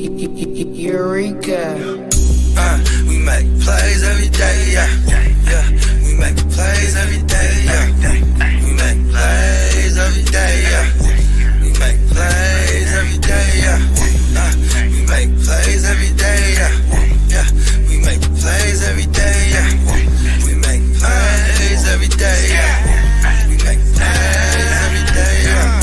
Eureka. We make plays every day, yeah. We make plays every day, yeah. We make plays every day, yeah. We make plays every day, yeah. We make plays every day, yeah. We make plays every day, yeah. We make plays every day, yeah. We make plays every day, yeah.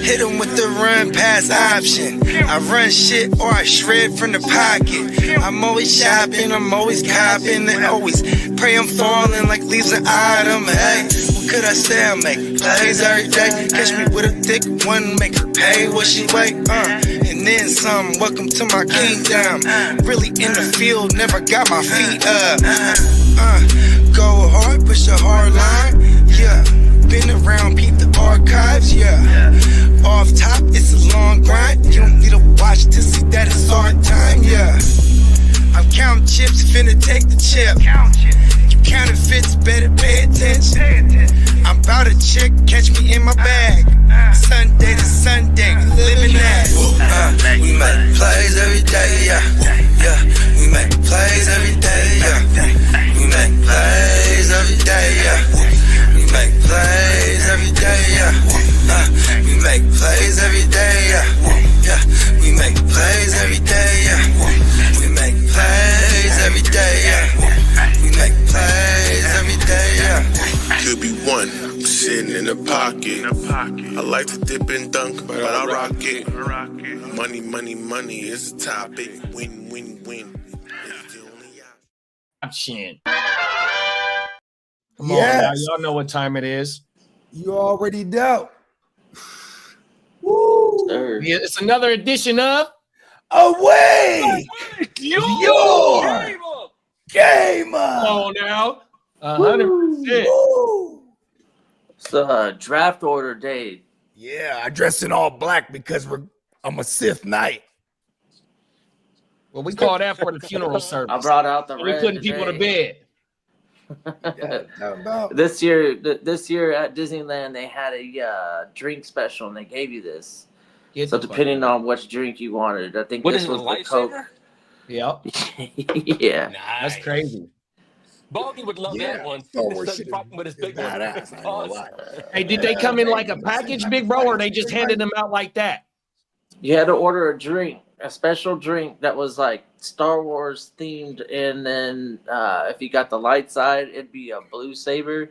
Hit 'em with the run pass option. I run shit or I shred from the pocket. I'm always shopping, I'm always copping, and always pray I'm falling like leaves an item. Hey, what could I say? I make plays every day. Catch me with a thick one, make her pay what she weigh. And then some. Welcome to my kingdom. Really in the field, never got my feet up. Go hard, push a hard line. Yeah, been around, peep the archives. Yeah. Off top, it's a long grind. You don't need to watch to see that it's hard time, yeah. I'm counting chips, finna take the chip. You counterfeits, better pay attention. I'm about a chick, catch me in my bag. Sunday to Sunday, living that. We make plays every day, yeah. We make plays every day, yeah. We make plays every day, yeah. We make plays every day, yeah. We make plays every day, yeah. We make plays every day, yeah. We make plays every day, yeah. We make plays every day, yeah. Could be one sitting in the pocket. I like to dip and dunk, but I rock it. Money, money, money is the topic. Win, win, win. It's the only option. Come on now, y'all know what time it is. You already know. Woo! Yeah, it's another edition of Awake Your Game Up. Come on now, 100%. It's draft order day. Yeah, I dressed in all black because I'm a Sith Knight. Well, we call that for the funeral service. I brought out the we red putting people to bed. This year at Disneyland, they had a drink special, and they gave you this. So depending on which drink you wanted, I think this was the Coke. Yep. Yeah. Nice. That's crazy. Baldy would love that one. With his big Hey, did they come in like a package, big bro, or they just handed them out like that? You had to order a drink, a special drink that was like Star Wars themed, and then if you got the light side, it'd be a blue saber,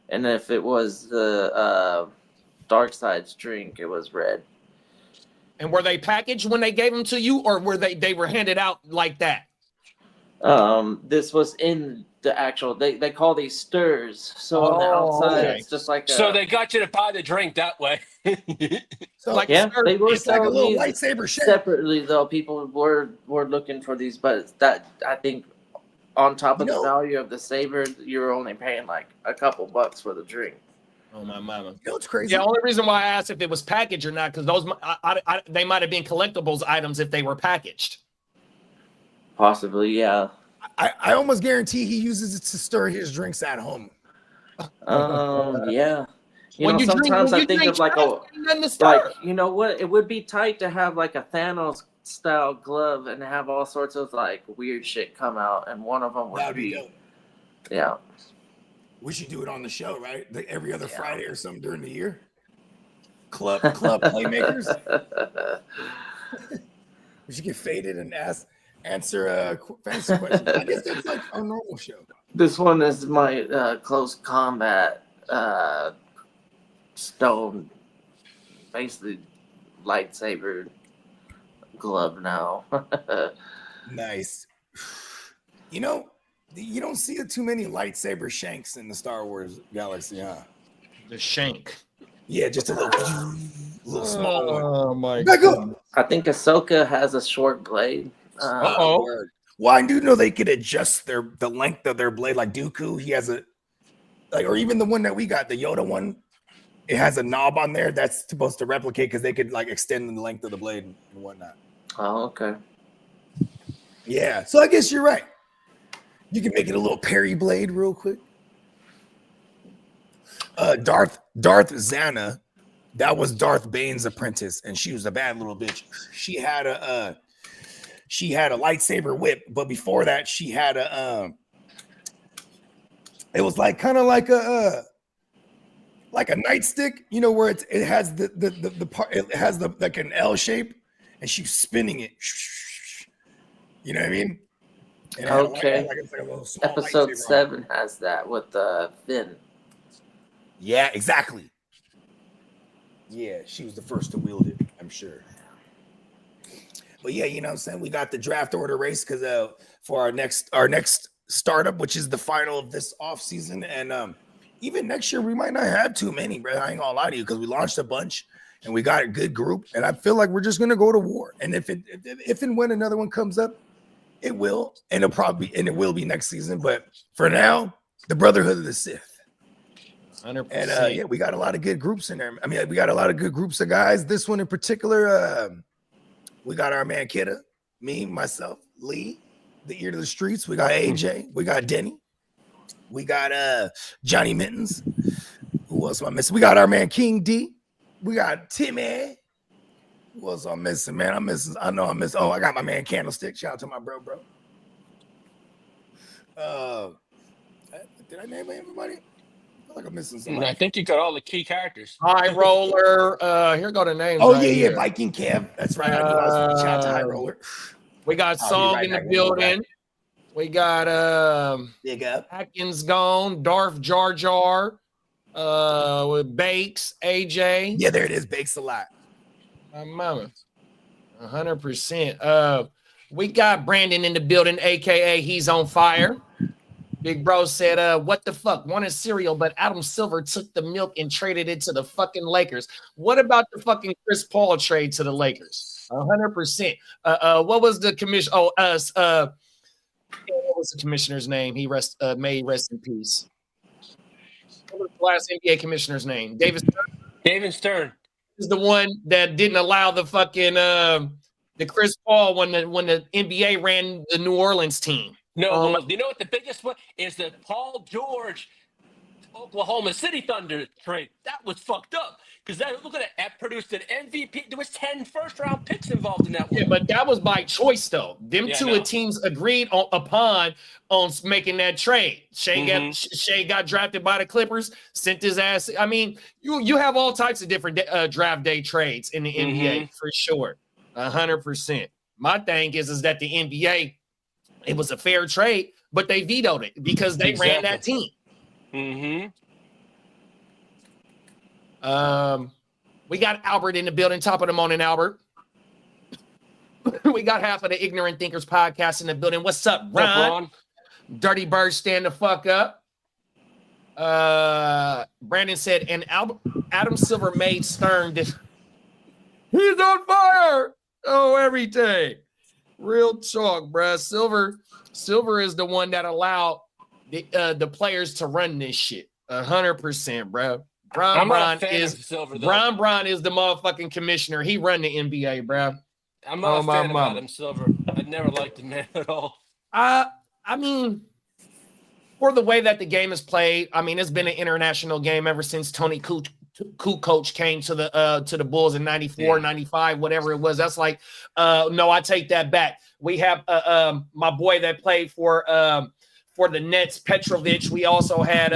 and if it was the dark side's drink, it was red. And were they packaged when they gave them to you, or were they were handed out like that? This was in the actual. They call these stirs. So on the outside, it's just like. So they got you to buy the drink that way. So like yeah, they were it's like a little these lightsaber shape. separately though. People were looking for these, but that I think on top of the value of the saber, you're only paying like a couple bucks for the drink. Oh my mama! You know, it's crazy. Yeah, only reason why I asked if it was packaged or not, because those they might have been collectibles items if they were packaged. Possibly, yeah. I almost guarantee he uses it to stir his drinks at home. Yeah. When you sometimes drink, I think of like you know what? It would be tight to have like a Thanos style glove and have all sorts of like weird shit come out, and one of them would That'd be dope. Yeah. We should do it on the show, right? Like every other Friday or something during the year. Club playmakers. We should get faded and answer a fantasy question. I guess that's like our normal show. This one is my close combat stone, basically lightsaber glove now. Nice. You know, you don't see too many lightsaber shanks in the Star Wars galaxy, huh? The shank. Yeah, just a little small one. Oh my God. I think Ahsoka has a short blade. Well, I do know they could adjust the length of their blade. Like Dooku, he has or even the one that we got, the Yoda one. It has a knob on there that's supposed to replicate because they could like extend the length of the blade and whatnot. Oh, okay. Yeah, so I guess you're right. You can make it a little parry blade real quick. Darth Zana, that was Darth Bane's apprentice, and she was a bad little bitch. She had she had a lightsaber whip, but before that, she had a it was like kind of like a nightstick, you know, where it has the part, it has the like an L shape, and she's spinning it. You know what I mean? And Okay. it's like a little small Episode lightsaber 7 has that with the Finn. Yeah, exactly. Yeah, she was the first to wield it, I'm sure. But yeah, you know what I'm saying? We got the draft order race because for our next startup, which is the final of this off season. And even next year, we might not have too many, bro. I ain't gonna lie to you, because we launched a bunch and we got a good group. And I feel like we're just gonna go to war. And if and when another one comes up, it will, and it will be next season. But for now, the Brotherhood of the Sith. 100%. And yeah, we got a lot of good groups in there. I mean, we got a lot of good groups of guys. This one in particular, we got our man Kidda, me, myself, Lee, the ear to the streets. We got AJ, we got Denny, we got Johnny Mittens. Who else am I missing? We got our man King D. We got Timmy. Who else am I missing, man? I know I'm missing. Oh, I got my man Candlestick. Shout out to my bro. Did I name everybody? Like I'm missing somebody. I think you got all the key characters. High Roller. Here go the names. Oh, right yeah, here. Viking Kev. That's right. I knew I was shout out to High Roller. We got Song in the building. We got Big up. Atkins gone, Darth Jar Jar, with Bakes, AJ. Yeah, there it is. Bakes a lot. My mama. 100%. We got Brandon in the building, aka He's on Fire. Big bro said, what the fuck? Wanted cereal, but Adam Silver took the milk and traded it to the fucking Lakers. What about the fucking Chris Paul trade to the Lakers? 100%. What was the commission? Oh, what was the commissioner's name? He may rest in peace. What was the last NBA commissioner's name? David Stern? David Stern is the one that didn't allow the fucking the Chris Paul when the NBA ran the New Orleans team. No, you know what the biggest one is? The Paul George Oklahoma City Thunder trade. That was fucked up because look at it. That produced an MVP. There was 10 first-round picks involved in that one. Yeah, but that was by choice though. Them two teams agreed on making that trade. Shea got drafted by the Clippers. Sent his ass. I mean, you have all types of different draft day trades in the NBA for sure. 100%. My thing is that the NBA. It was a fair trade, but they vetoed it because they ran that team. We got Albert in the building. Top of the morning, Albert. We got half of the Ignorant Thinkers podcast in the building. What's up, Ron? Dirty Bird, stand the fuck up. Brandon said, and Adam Silver made Stern. He's on fire. Oh, everything. Real talk, bruh. Silver is the one that allowed the players to run this shit. 100%, bro. Bron is the motherfucking commissioner. He run the NBA, bro. I'm not a fan of Adam Silver. I never liked the man at all. I mean, for the way that the game is played, I mean, it's been an international game ever since Tony Kukoc came to the Bulls in 94, 95, whatever it was. That's like, no, I take that back. We have my boy that played for the Nets, Petrovic. We also had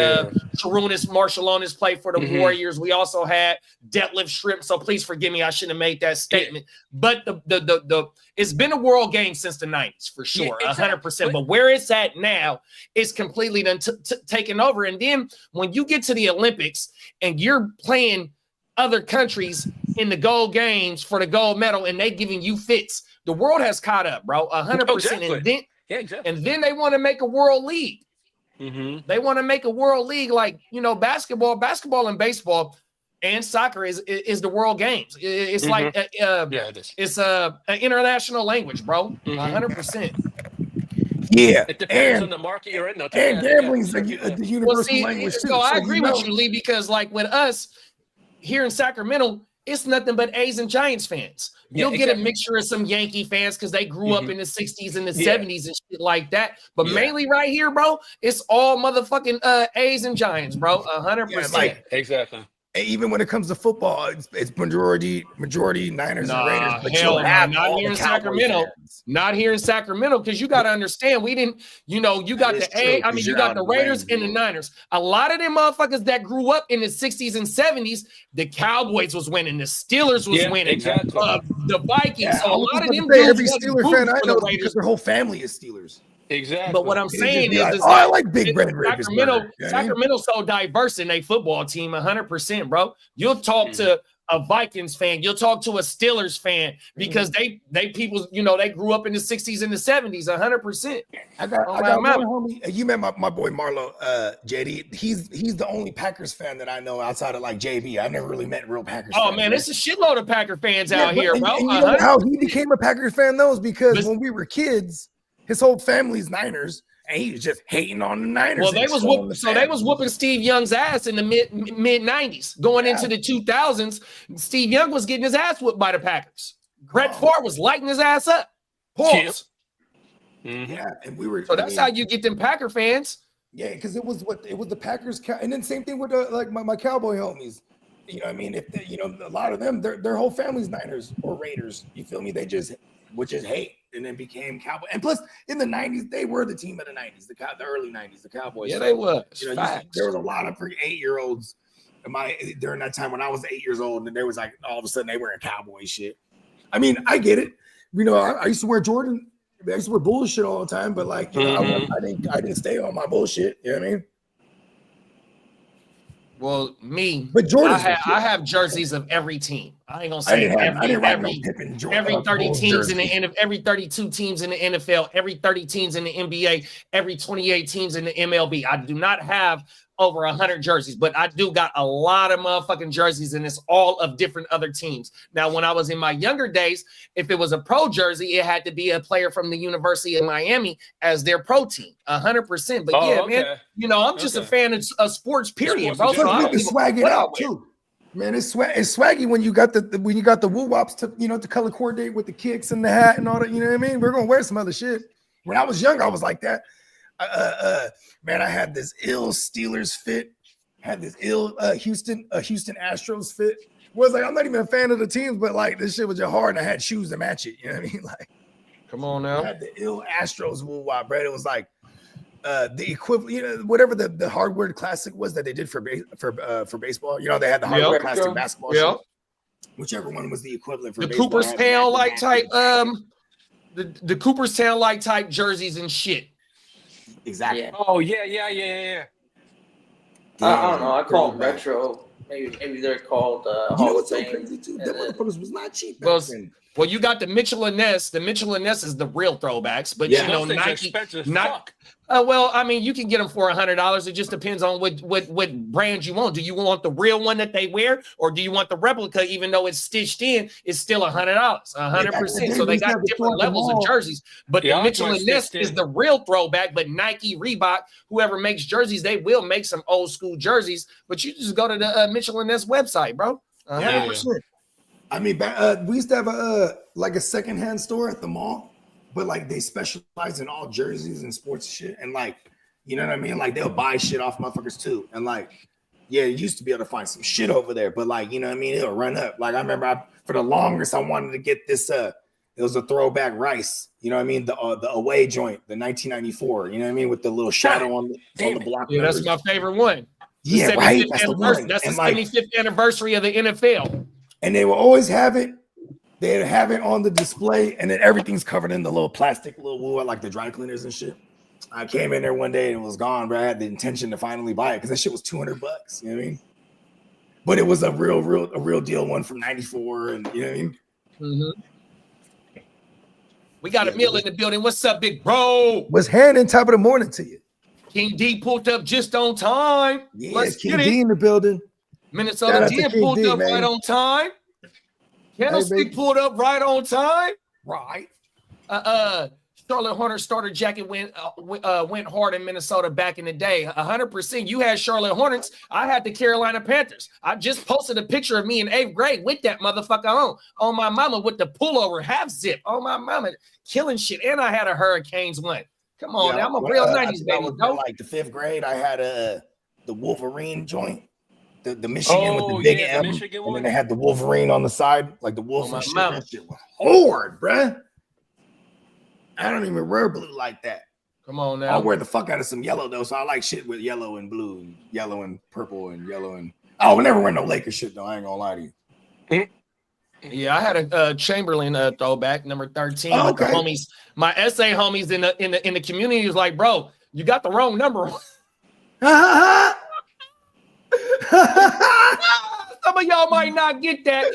Sarunas Marshallonis play for the Warriors. We also had Detlef Shrimp. So please forgive me, I shouldn't have made that statement. But the it's been a world game since the 90s for sure, 100%. But where it's at now, it's completely done taken over. And then when you get to the Olympics and you're playing other countries in the gold games for the gold medal, and they giving you fits, the world has caught up, bro. 100%. And then they want to make a world league. They want to make a world league like, basketball and baseball and soccer is the world games. It's like it's an international language, bro. 100%. Yeah, it depends on the market you're in. Though, and gambling's the universal language too. So I agree with you, Lee, because like with us here in Sacramento, it's nothing but A's and Giants fans. You'll get a mixture of some Yankee fans because they grew up in the 60s and the 70s and shit like that. But mainly right here, bro, it's all motherfucking A's and Giants, bro. 100%. Exactly. And even when it comes to football, it's majority Niners and Raiders. Nah, But hell you'll no, have not all here the in Cowboy Sacramento. fans. Not here in Sacramento, because you got to understand, we didn't, you got is the true, 'cause you you're got out the in the Raiders rain, and the bro. Niners. A lot of them motherfuckers that grew up in the 60s and 70s, the Cowboys was winning, the Steelers was Yeah, winning, exactly. The Vikings. Yeah, So I a was lot of just them about to say dudes every wasn't Steeler fan rooting I for know the is because Raiders. their whole family is Steelers. Exactly. But what I'm They just saying be like, is oh, I that like Big Red Raven's Sacramento, burger. You know what I mean? Sacramento's so diverse in their football team, 100%, bro. You'll talk to a Vikings fan, you'll talk to a Steelers fan because they people, they grew up in the 60s and the 70s, 100%. I got one homie. You met my boy Marlo, JD. He's the only Packers fan that I know outside of like JB. I've never really met real Packers fans. Oh man, it's a shitload of Packer fans out here, bro. And you know how he became a Packers fan though is because when we were kids, his whole family's Niners, and he was just hating on the Niners. Well, they was whooping Steve Young's ass in the mid 90s, going into the 2000s. Steve Young was getting his ass whooped by the Packers. Brett Favre was lighting his ass up. Pause. Yeah, and we were. So that's how you get them Packer fans. Yeah, because it was the Packers, and then same thing with like my Cowboy homies. You know what I mean? If a lot of them, their whole family's Niners or Raiders. You feel me? They just would just hate, and then became Cowboy. And plus, in the '90s, they were the team of the '90s, the early '90s, the Cowboys. Yeah, they was. There was a lot of 8-year-olds during that time when I was 8 years old, and there was like all of a sudden they were in Cowboy shit. I mean, I get it. I used to wear Jordan. I used to wear bullshit all the time, but like, I didn't stay on my bullshit. You know what I mean? Well, but Jordan, I have jerseys of every team. I ain't gonna say every 30 teams in the NFL, every 32 teams in the NFL, every 30 teams in the NBA, every 28 teams in the MLB. I do not have over 100 jerseys, but I do got a lot of motherfucking jerseys, and it's all of different other teams. Now, when I was in my younger days, if it was a pro jersey, it had to be a player from the University of Miami as their pro team, 100%. But man, I'm just a fan of sports, period, bro. So you can swag it out too. Man, it's swaggy when you got the woo wops to to color coordinate with the kicks and the hat and all that. You know what I mean? We're gonna wear some other shit. When I was young, I was like that. Man, I had this ill Steelers fit, had this ill Houston Astros fit. Was like, I'm not even a fan of the teams, but like this shit was just hard, and I had shoes to match it. You know what I mean? Like, come on now. I had the ill Astros woo wop, bro. It was like the equivalent, whatever the hardware classic was that they did for baseball. They had the hardware classic basketball. Yeah. Whichever one was the equivalent for the baseball. Cooperstown like type, the Cooperstown like type jerseys and shit. Exactly. Yeah. Oh yeah. I don't know. I call them retro. Maybe they're called. What's so crazy too? That motherfuckers was not cheap. Well, you got the Mitchell and Ness. The Mitchell and Ness is the real throwbacks, but Nike. Well, I mean, you can get them for $100. It just depends on what brand you want. Do you want the real one that they wear, or do you want the replica? Even though it's stitched in, it's still $100, 100%. So they got different levels of jerseys. But the Mitchell and Ness is the real throwback. But Nike, Reebok, whoever makes jerseys, they will make some old school jerseys. But you just go to the Mitchell and Ness website, bro. 100%. I mean, we used to have a secondhand store at the mall, but like they specialize in all jerseys and sports shit, and like, you know what I mean? Like they'll buy shit off motherfuckers too, and like, yeah, you used to be able to find some shit over there, but like, you know what I mean? It'll run up. Like I remember, for the longest, I wanted to get this. It was a throwback Rice, you know what I mean? The away joint, the 1994, you know what I mean, with the little shadow on the block. Yeah, that's my favorite one. Yeah, right. That's the one. That's the 75th anniversary of the NFL. And they will always have it. They'd have it on the display, and then everything's covered in the little plastic little wool, like the dry cleaners and shit. I came in there one day and it was gone, but I had the intention to finally buy it because that shit was $200. You know what I mean? But it was a real deal one from '94, and you know what I mean. Mm-hmm. We got a meal in the building. What's up, big bro? Was handing top of the morning to you. King D pulled up just on time. Yeah, let's King D in the building. Minnesota D pulled up right on time. Candlestick pulled up right on time. Right. Charlotte Hornets starter jacket went hard in Minnesota back in the day. 100%. You had Charlotte Hornets. I had the Carolina Panthers. I just posted a picture of me in 8th grade with that motherfucker on my mama with the pullover half zip on my mama killing shit. And I had a Hurricanes one. Come on, now I'm a real 90s baby. Like the 5th grade, I had the Wolverine joint. The Michigan with the big M, Michigan and one. then they had the Wolverine on the side, like the wolf Oh, my and shit. mama. That shit was hard, bruh. I don't even wear blue like that. Come on now. I'll wear the fuck out of some yellow though, so I like shit with yellow and blue, and yellow and purple, and yellow and. I would never wear no Lakers shit though. I ain't gonna lie to you. Yeah, I had a Chamberlain throwback, number 13. Oh, But the okay. homies, my SA homies in the community was like, bro, you got the wrong number. Some of y'all might not get that.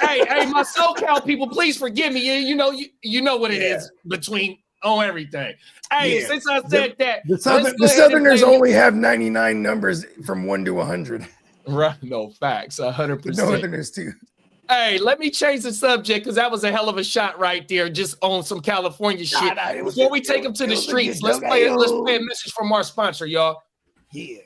Hey, my SoCal people, please forgive me. You know what it is between everything. Hey, since I said that, the Southerners only have 99 numbers from 1 to 100. Right, no facts, 100%. The Northerners too. Hey, let me change the subject because that was a hell of a shot right there, just on some California shit. Before we take them to the streets, let's play a message from our sponsor, y'all. Yeah.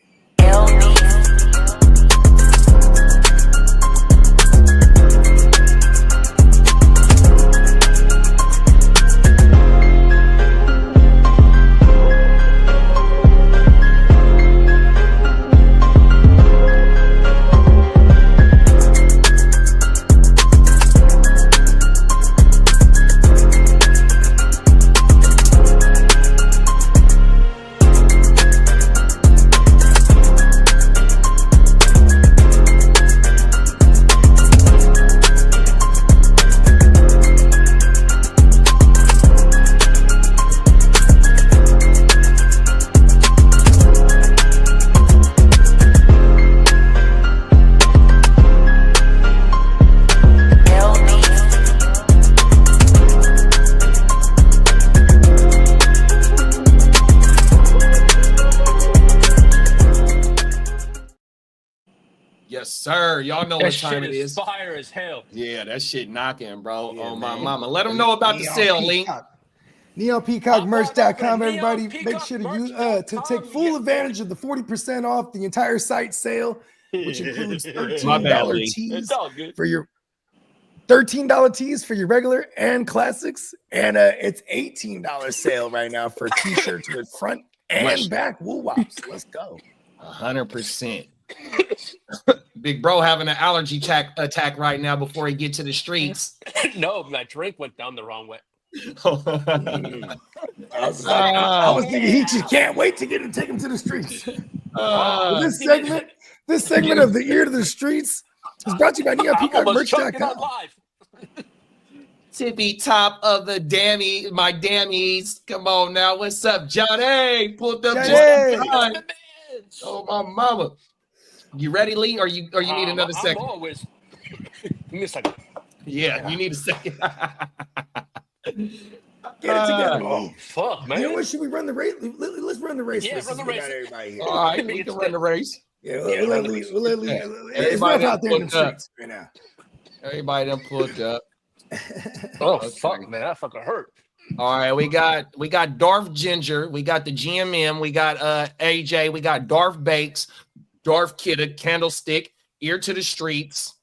Yes, sir. Y'all know what time it is. Fire as hell. Yeah, that shit knocking, bro. Yeah, oh, my man. mama. Let them know about the sale, Link. NeonPeacockMerch.com, everybody. Neon Make sure to Peacock take full Merch.com. advantage of the 40% off the entire site sale, which includes My bad, $13 Lee. tees It's all good. for your $13 tees for your regular and classics, and it's $18 sale right now for t-shirts with front and back woo wops. Let's go. 100%. Big bro having an allergy attack right now before he get to the streets. No, my drink went down the wrong way. I was thinking he just can't wait to take him to the streets. This segment of the ear to the streets is brought to you by NeonPeacockMerch.com. Tippy top of the my dammies. Come on now. What's up, Johnny? Pulled up Johnny. Oh, my mama. You ready, Lee? Or you need another second? I'm always. Give me a second. Yeah, you need a second. Get it together. Oh, fuck, man. You know what? Should we run the race? Let's run the race. Yeah, run the race. Everybody here. All right, we can run the race. Yeah, we'll let it's rough out there in the streets right now. Everybody done pulled up. Oh, fuck, man. That fucking hurt. All right, we got Darth Ginger, we got the GMM, we got AJ, we got Darth Bakes, Darth Kidda, Candlestick, Ear to the Streets,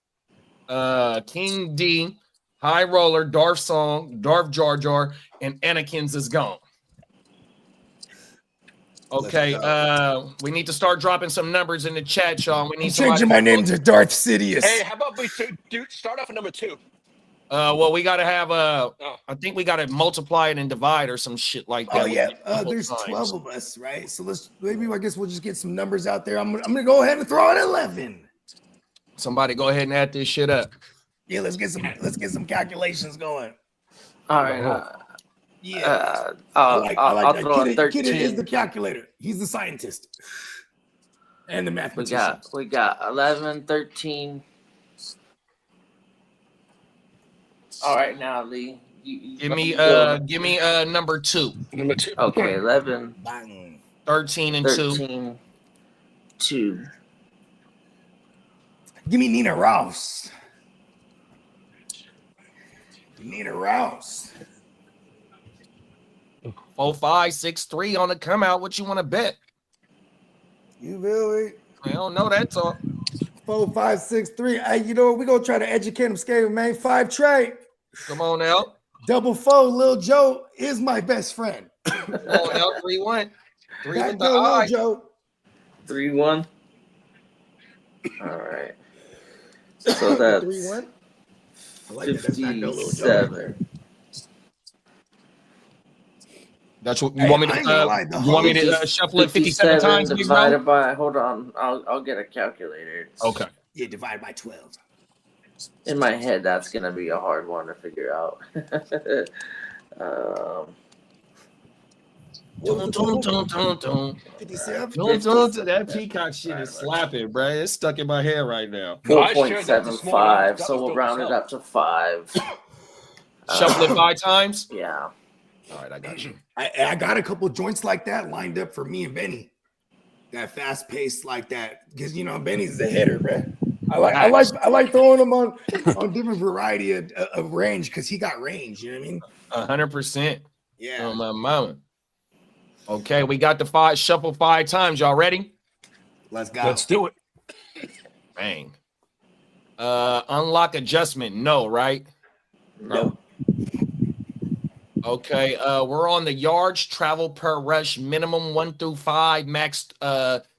King D, High Roller, Darth Song, Darth Jar Jar, and Anakin's is gone. Okay, we need to start dropping some numbers in the chat, y'all. We need changing my name to Darth Sidious. Hey, how about we start off at number 2? Well, we got to have I think we got to multiply it and divide or some shit like that. Oh yeah, there's 12 of us, right? So I guess we'll just get some numbers out there. I'm gonna go ahead and throw out 11. Somebody go ahead and add this shit up. Yeah, let's get some calculations going. All right. Yeah, I'll that. throw a 13. Kidda is the calculator. He's the scientist and the mathematician. We got 11, 13. All right, now Lee, Give me number 2. Number 2. Okay, 11, Bang. 13 and 13, 2. Give me Nina Rouse. Nina Rouse. 4, 5, 6, 3 on the come out. What you want to bet? You feel me? I don't know that talk. 4, 5, 6, 3. Hey, you know what? We're gonna try to educate him, scale, man. 5 trade. Come on out. Double 4, Lil Joe is my best friend. Come on out. 3-1. 3 Back with door, the Lil eye. Joe. 3-1. All right. So that's 3-1. I like that. That's back to a little joke. 57. That's what you Hey, want me I ain't gonna lie, to. the You want me to host- shuffle it 57 times? Big bro? divided by. Hold on, I'll get a calculator. Okay. Yeah, divided by 12. In my head, that's gonna be a hard one to figure out. What was the total? Dun. 57? That peacock shit is slapping, bro. It's stuck in my head right now. No, I shared that this morning. 4.75. That So was we'll dope round as it hell. up to 5. Shuffle it 5 times. Yeah. All right, I got you. I got a couple joints like that lined up for me and Benny. That fast pace like that, because Benny's the hitter, man. I like throwing him on different variety of range because he got range. You know what I mean? 100%. Yeah. On my mama. Okay, we got the 5. Shuffle 5 times. Y'all ready? Let's go. Let's do it. Bang. Unlock adjustment. No, right? No. Okay. We're on the yards travel per rush, minimum 1 through 5, max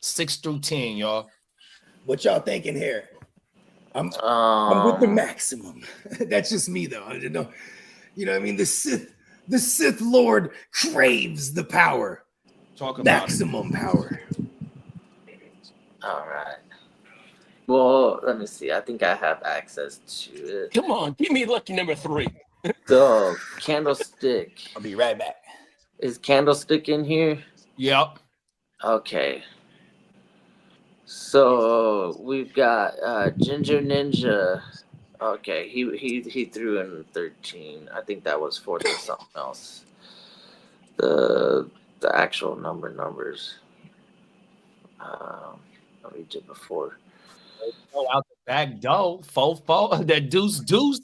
6 through 10, y'all. What y'all thinking here? I'm with the maximum. That's just me though. I don't know. You know what I mean? The Sith Lord craves the power. Talk about maximum power. All right. Well, let me see. I think I have access to it. Come on, give me lucky number 3. So, Candlestick. I'll be right back. Is Candlestick in here? Yep. Okay. So we've got Ginger Ninja. Okay, he threw in 13. I think that was for something else. The actual numbers. I'll read it before. Out the back door, fo. That deuce,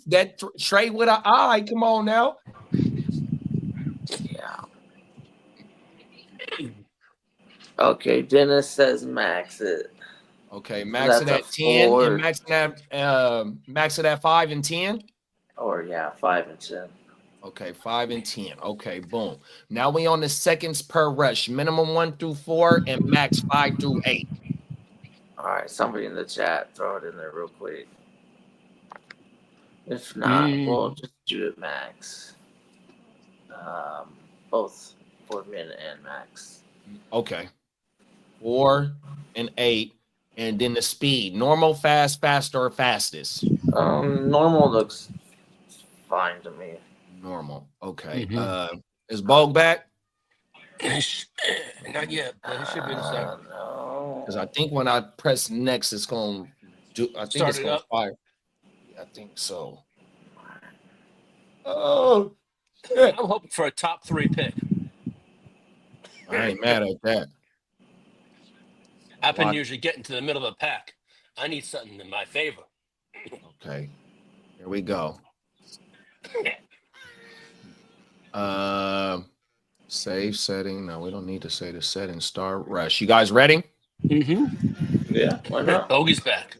that trade with an eye. Come on now. Yeah. Okay, Dennis says max it. Okay, max it at 10 and max it at 5 and 10. Or yeah, 5 and 10. Okay, 5 and 10. Okay, boom. Now we on the seconds per rush, minimum 1 through 4 and max 5 through 8. All right, somebody in the chat, throw it in there real quick. If not, we'll just do it max. Both for min and max. Okay. 4 and 8. And then the speed. Normal, fast, faster, or fastest? Normal looks fine to me. Normal. Okay. Is Bog back? Not yet, but he should be in a second. No. Because I think when I press next, it's going to do. I think Start it's it going to up. fire. I think so. Oh, I'm hoping for a top 3 pick. I ain't mad at that. I've been usually getting to the middle of the pack. I need something in my favor. Okay. Here we go. Save setting. No, we don't need to say the setting. Start rush. You guys ready? Yeah, why not? Bogey's back.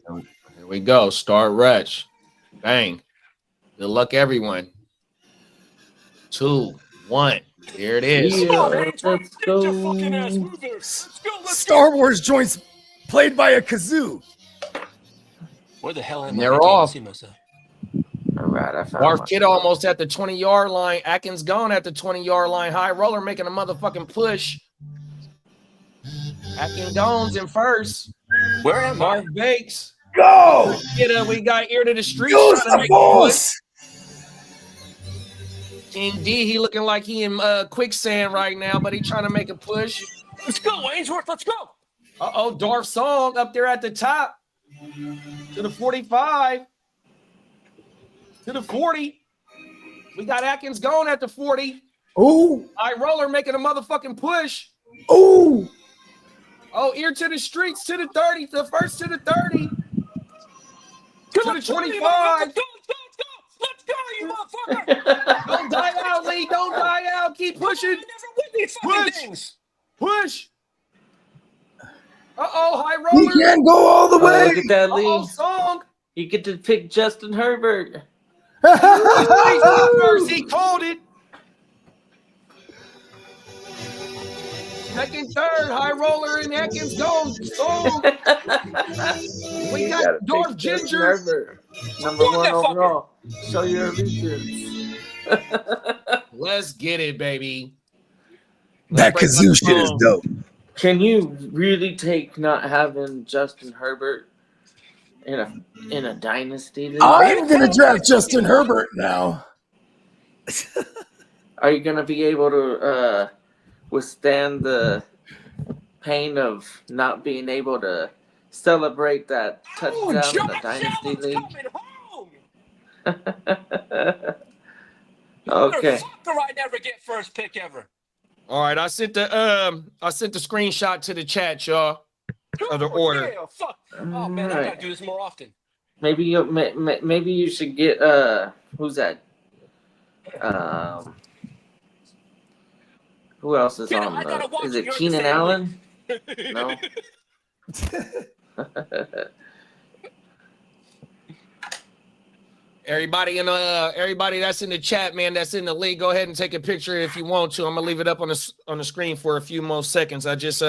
Here we go. Start rush. Bang. Good luck, everyone. 2, 1. Here it is. Come on, man. Let's go. Get your fucking ass moving. Let's go. Star Wars joints played by a kazoo. Where the hell am And I? they're I can't off. see myself. All right, I found Barf my Kid almost at the 20-yard line. Atkins gone at the 20-yard line. High roller making a motherfucking push. Atkins Jones in first. Where am I? Mark Bakes. Go! We got ear to the streets. Use trying to the make a push. balls! King D, he looking like he in quicksand right now, but he trying to make a push. Let's go, Ainsworth. Let's go. Darth Song up there at the top. To the 45. To the 40. We got Atkins going at the 40. Ooh! High roller making a motherfucking push. Ooh! Ear to the streets, to the 30, the first to the 30. Come To on, the 25. Let's go, you motherfucker. Don't die out, Lee. Don't die out. Keep pushing. I never win these fucking Push. things. Push. High He roller. can't go all the way! Look at that lead. Song. You get to pick Justin Herbert. First, he called it. Second, third, high roller and Atkins gone. Song. We You got gotta Darth pick Justin Ginger. Herbert, number What one the fucker? overall. Show your allegiance. Let's get it, baby. That Let's break out kazoo the shit is phone. dope. Can you really take not having Justin Herbert in a dynasty league? I'm gonna draft Justin Herbert now. Are you gonna be able to withstand the pain of not being able to celebrate that touchdown in the Josh dynasty Allen's league? coming home. Okay. Motherfucker, I never get first pick ever. All right, I sent the screenshot to the chat, y'all, of the order. Yeah, fuck. Oh man, I gotta do this more often. Maybe you should get who's that? Who else is Keenan, on? I gotta watch Is it yours Keenan the same Allen? No. Everybody that's in the chat, man, that's in the league, go ahead and take a picture if you want to. I'm gonna leave it up on the screen for a few more seconds. I just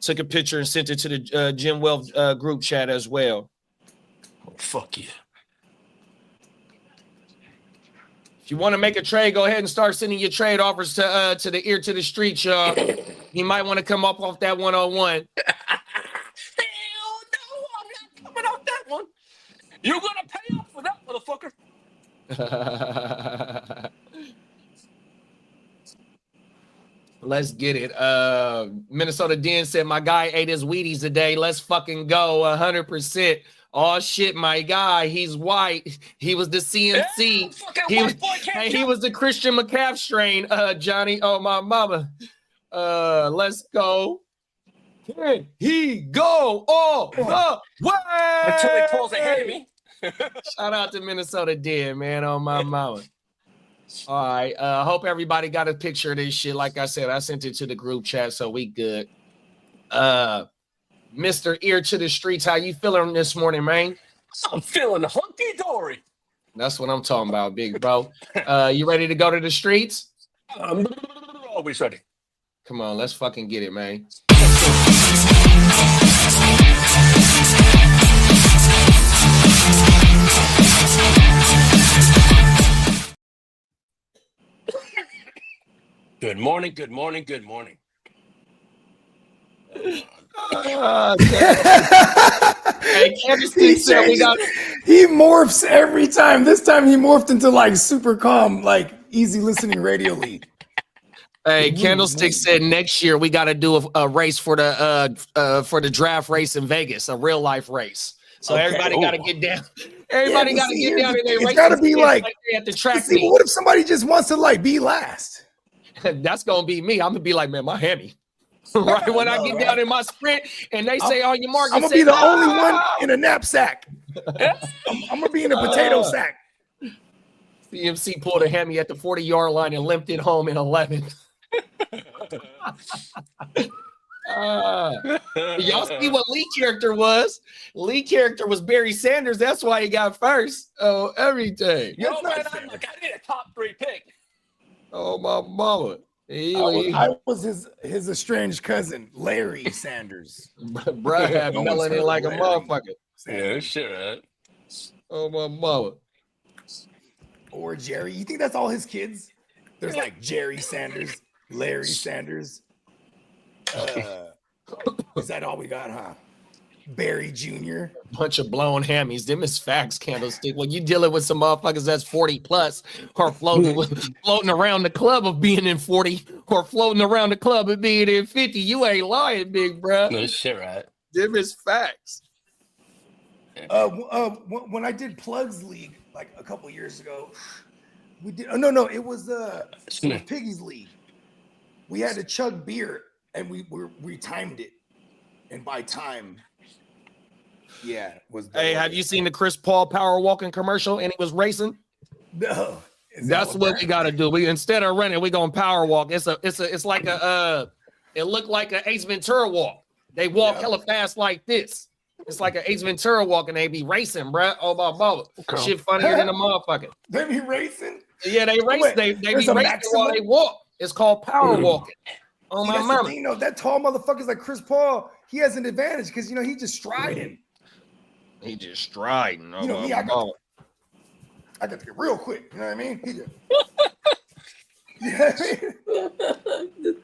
took a picture and sent it to the Jim Wells group chat as well. Oh, fuck you. If you want to make a trade, go ahead and start sending your trade offers to the ear to the street, y'all. He might want to come up off that 101. Hell no, I'm not coming off that one. You're gonna pay up for that, motherfucker. Let's get it. Minnesota Den said my guy ate his Wheaties today. Let's fucking go 100%. Oh shit, my guy, he's white. He was the CMC. Yeah, he was the Christian McCaff strain, Johnny. Oh my mama. Let's go. Can he go all the way? Until he pulls ahead of me. Shout out to Minnesota Den, man. On my mama. All right. Hope everybody got a picture of this shit. Like I said, I sent it to the group chat, so we good. Mr. Ear to the Streets, how you feeling this morning, man? I'm feeling hunky-dory. That's what I'm talking about, big bro. You ready to go to the streets? I'm always ready. Come on, let's fucking get it, man. Good morning, good morning, good morning. Hey, He morphs every time. This time he morphed into like super calm, like easy listening radio lead. Hey, Candlestick said next year we got to do a race for the draft race in Vegas, a real life race. So Okay. everybody got to get down. Everybody got to get down in their race. It's got to be like at the track. See, what if somebody just wants to like be last? That's gonna be me. I'm gonna be like, man, my hammy. Right when I get down in my sprint and they say on your mark, I'm gonna be the only one in a knapsack. I'm gonna be in a potato sack. CMC pulled a hammy at the 40-yard line and limped it home in 11. Y'all see what Lee character was? Lee character was Barry Sanders. That's why he got first. Oh, everything. Yo, man, I need a top 3 pick. Oh, my mama. I was his estranged cousin, Larry Sanders. Bruh had melanin like a motherfucker. Yeah, shit, right? Oh, my mama. Or Jerry. You think that's all his kids? There's like Jerry Sanders, Larry Sanders. Is that all we got, huh? Barry Jr. Bunch of blown hammies. Them is facts, Candlestick. When you dealing with some motherfuckers that's 40 plus or floating around the club of being in 40 or floating around the club of being in 50, you ain't lying, big bro. No shit, right? Them is facts. When I did Plugs League like a couple years ago, we did. Oh no, it was Piggy's League. We had to chug beer and we timed it, and by time. Yeah, was hey, have you seen the Chris Paul power walking commercial and he was racing? No. That's what we gotta do. We instead of running, we gonna power walk. It's like it looked like an Ace Ventura walk. They walk hella fast like this. It's like an Ace Ventura walk and they be racing, bruh. Oh my mama. Okay. Shit funnier than a motherfucker. They be racing? Yeah, they race. Wait, they be racing while they walk. It's called power walking. Oh my mama. That tall motherfucker's like Chris Paul. He has an advantage because he just striding. He just striding. You know me, I got to get real quick. You know what I mean? He just, you know what I mean?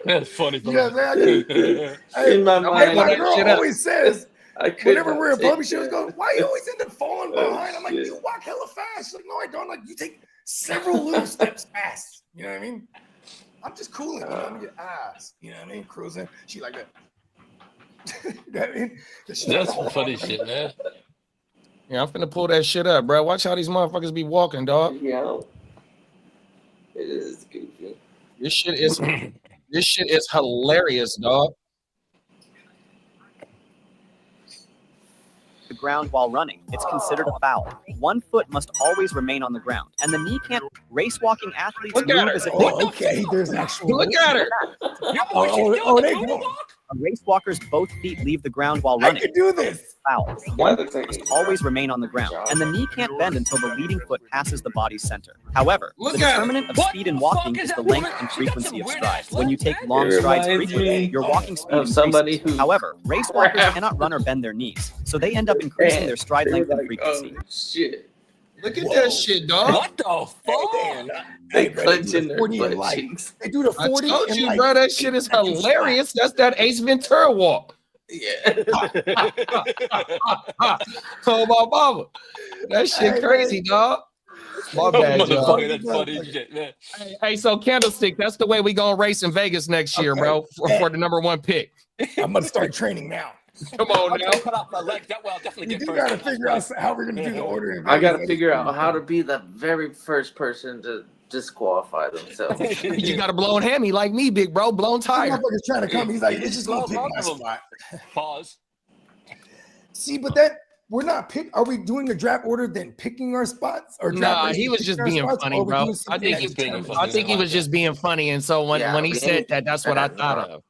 That's funny, bro. You know what I'm saying? In my mind, My girl always says, I could whenever not we're in take public, she was that. going, "Why you always end up falling behind?" I'm like, shit. "You walk hella fast." She's like, "No, I don't." I'm like, you take several little steps fast. You know what I mean? I'm just cooling. You know what I mean? Your ass. You know what I mean? Cruising. She like that. You know what I mean? That's funny shit, man. Yeah, I'm finna pull that shit up, bro. Watch how these motherfuckers be walking, dog. Yeah. It is goofy. This shit is hilarious, dog. The ground while running. It's considered a foul. One foot must always remain on the ground, and the knee can't. Race walking athletes Look at move her. as if they. Oh, okay. There's actual. Look at her. They go. Race walkers, both feet leave the ground while I running. can do this. Foul. One foot must always remain on the ground, and the knee can't bend until the leading foot passes the body's center. However, Look the at determinant of What speed in the walking fuck is is the that? length She and got frequency some of weird strides. ass When you take legs, long It strides reminds frequently, me your walking speed of somebody increases. who- However, race walkers cannot run or bend their knees, so they end up increasing their stride They were length and like, frequency. oh shit. Look at Whoa. that shit, dog. What the fuck? They bro, clench do in the their 40 in butt light. cheeks. They do the I 40 told in you, like bro. That shit is 8 seconds flat. hilarious. That's that Ace Ventura walk. Yeah. Oh my mama. That shit Hey, crazy, dog. My bad, y'all. Motherfucker, that's funny as shit, man. Hey, so Candlestick, that's the way we gonna race in Vegas next year, Okay. bro, for the #1 pick. I'm gonna start training now. Come on I'm now. gonna cut off my leg. That way I'll definitely We get do first. gotta figure out how we're gonna do the order. In I gotta Vegas. figure out how to be the very first person to disqualify themselves. You got a blown hammy like me, big bro, blown Some tire. motherfucker's trying to come. He's like, "Let's just go Well, pick my both of 'em. spot." Pause. See, but that we're not pick. Are we doing the draft order then picking our spots? Or draft Nah, race he and was picking just our being spots, funny, or are we bro. doing I something think that he's being determines- funny. I think he was just being funny, and so when Yeah, he we said ain't- that, that's what I thought of. No.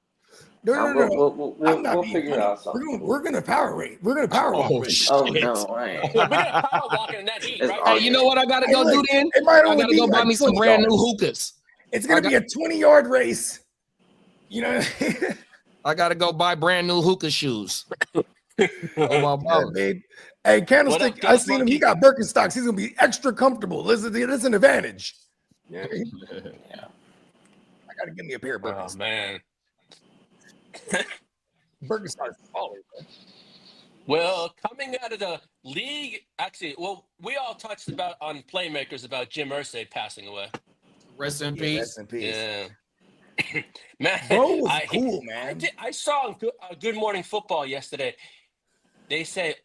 We'll I'm not being figure funny. out something. We're gonna power rate. We're gonna power walk. Oh, race. shit. Oh no, right. We're gonna power walking in that heat, It's right? Hey, you know what I gotta Hey, go do look, then? it might I only gotta be go buy like me some 20 brand new yards. hookahs. It's gonna be a 20-yard race. You know what I mean? I gotta go buy brand new hookah shoes. Oh my Yeah, mama. babe. Hey, Candlestick, What up, I seen him. He Monkey? got Birkenstocks. He's gonna be extra comfortable. Listen, that's an advantage. Yeah, I gotta give me a pair of Oh Birkenstocks. man. Birkenstocks falling. Well, coming out of the league, actually, well, we all touched about on playmakers about Jim Irsay passing away. Rest in Yeah, peace. rest in peace. Yeah. Man, Bro was I- cool, man. I saw on Good Morning Football yesterday. They say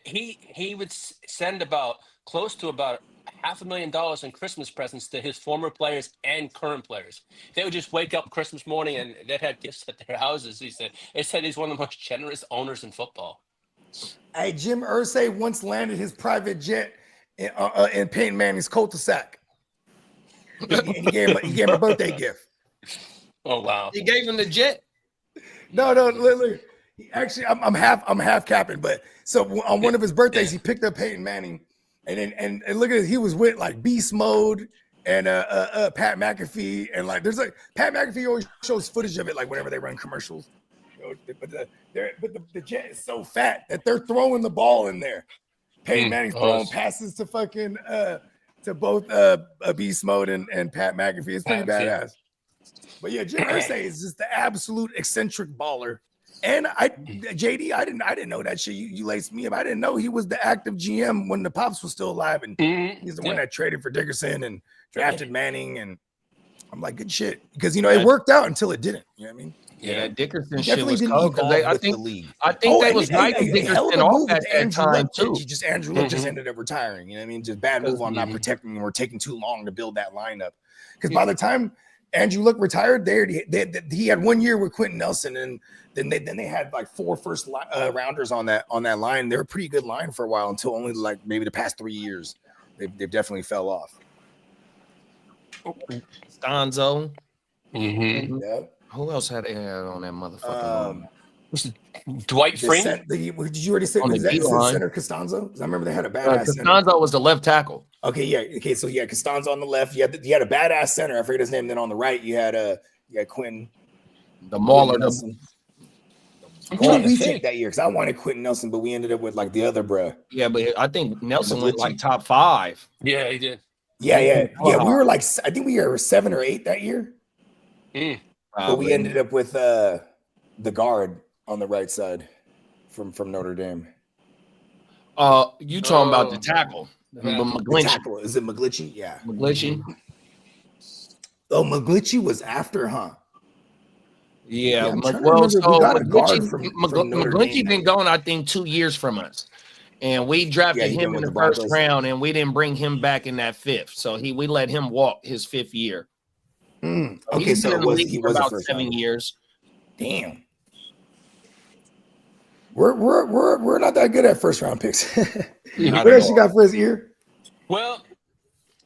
he would send about close to about $500,000 in Christmas presents to his former players and current players. They would just wake up Christmas morning and they'd have gifts at their houses. He said he's one of the most generous owners in football. Hey, Jim Irsay once landed his private jet in Peyton Manning's cul-de-sac. And he gave him a birthday gift. Oh wow! He gave him the jet. No, look. He actually, I'm half capping, but so on one of his birthdays, he picked up Peyton Manning, and look at it, he was with like Beast Mode and Pat McAfee, and like there's like Pat McAfee always shows footage of it like whenever they run commercials. But the jet is so fat that they're throwing the ball in there. Peyton Manning's throwing passes to fucking to both Beast Mode and Pat McAfee. It's pretty badass. But yeah, Jim Irsay is just the absolute eccentric baller. And JD, I didn't know that shit. You laced me up. I didn't know he was the active GM when the Pops was still alive, and he's the one that traded for Dickerson and drafted Manning. And I'm like, good shit, because it worked out until it didn't. You know what I mean? Yeah, that Dickerson He shit definitely was didn't cold because evolve I with think the league. they was writing Dickerson off at that time too. Andrew Luck just ended up retiring. You know what I mean? Just bad move on not protecting him or taking too long to build that lineup. Because by the time Andrew Luck retired, he had 1 year with Quentin Nelson, and then they had like 4 first rounders on that line. They were a pretty good line for a while until only like maybe the past 3 years. They've definitely fell off. Stanzo. Mm-hmm. Yeah. Who else had on that motherfucking Dwight Freeney. Did you already say On the was that D-line. center Costanzo? Because I remember they had a badass center. Costanzo was the left tackle. Okay, yeah. Okay, so yeah, Costanzo on the left. You had a badass center. I forget his name. Then on the right, you had Quinn. The Mauler. Nelson. Who did we take that year? Because I wanted Quentin Nelson, but we ended up with like the other bruh. Yeah, but I think Nelson went McGlinchey. like top 5. Yeah, he did. Yeah. We were like, I think we were 7 or 8 that year. But we ended up with the guard on the right side from Notre Dame. You talking about the tackle? The tackle. Is it McGlinchey? Yeah. McGlinchey. Oh, McGlinchey was after, huh? Yeah. I'm trying to remember. We got a guard from Notre McGlinchey Dame. been gone, I think, 2 years from us. And we drafted he him been in with the the first Broncos. round, and we didn't bring him back in that 5th. So we let him walk his 5th year. Okay, He's so been in the league he for was about the first 7 round. years. Damn. We're not that good at first round picks. What else you got for his ear? Well,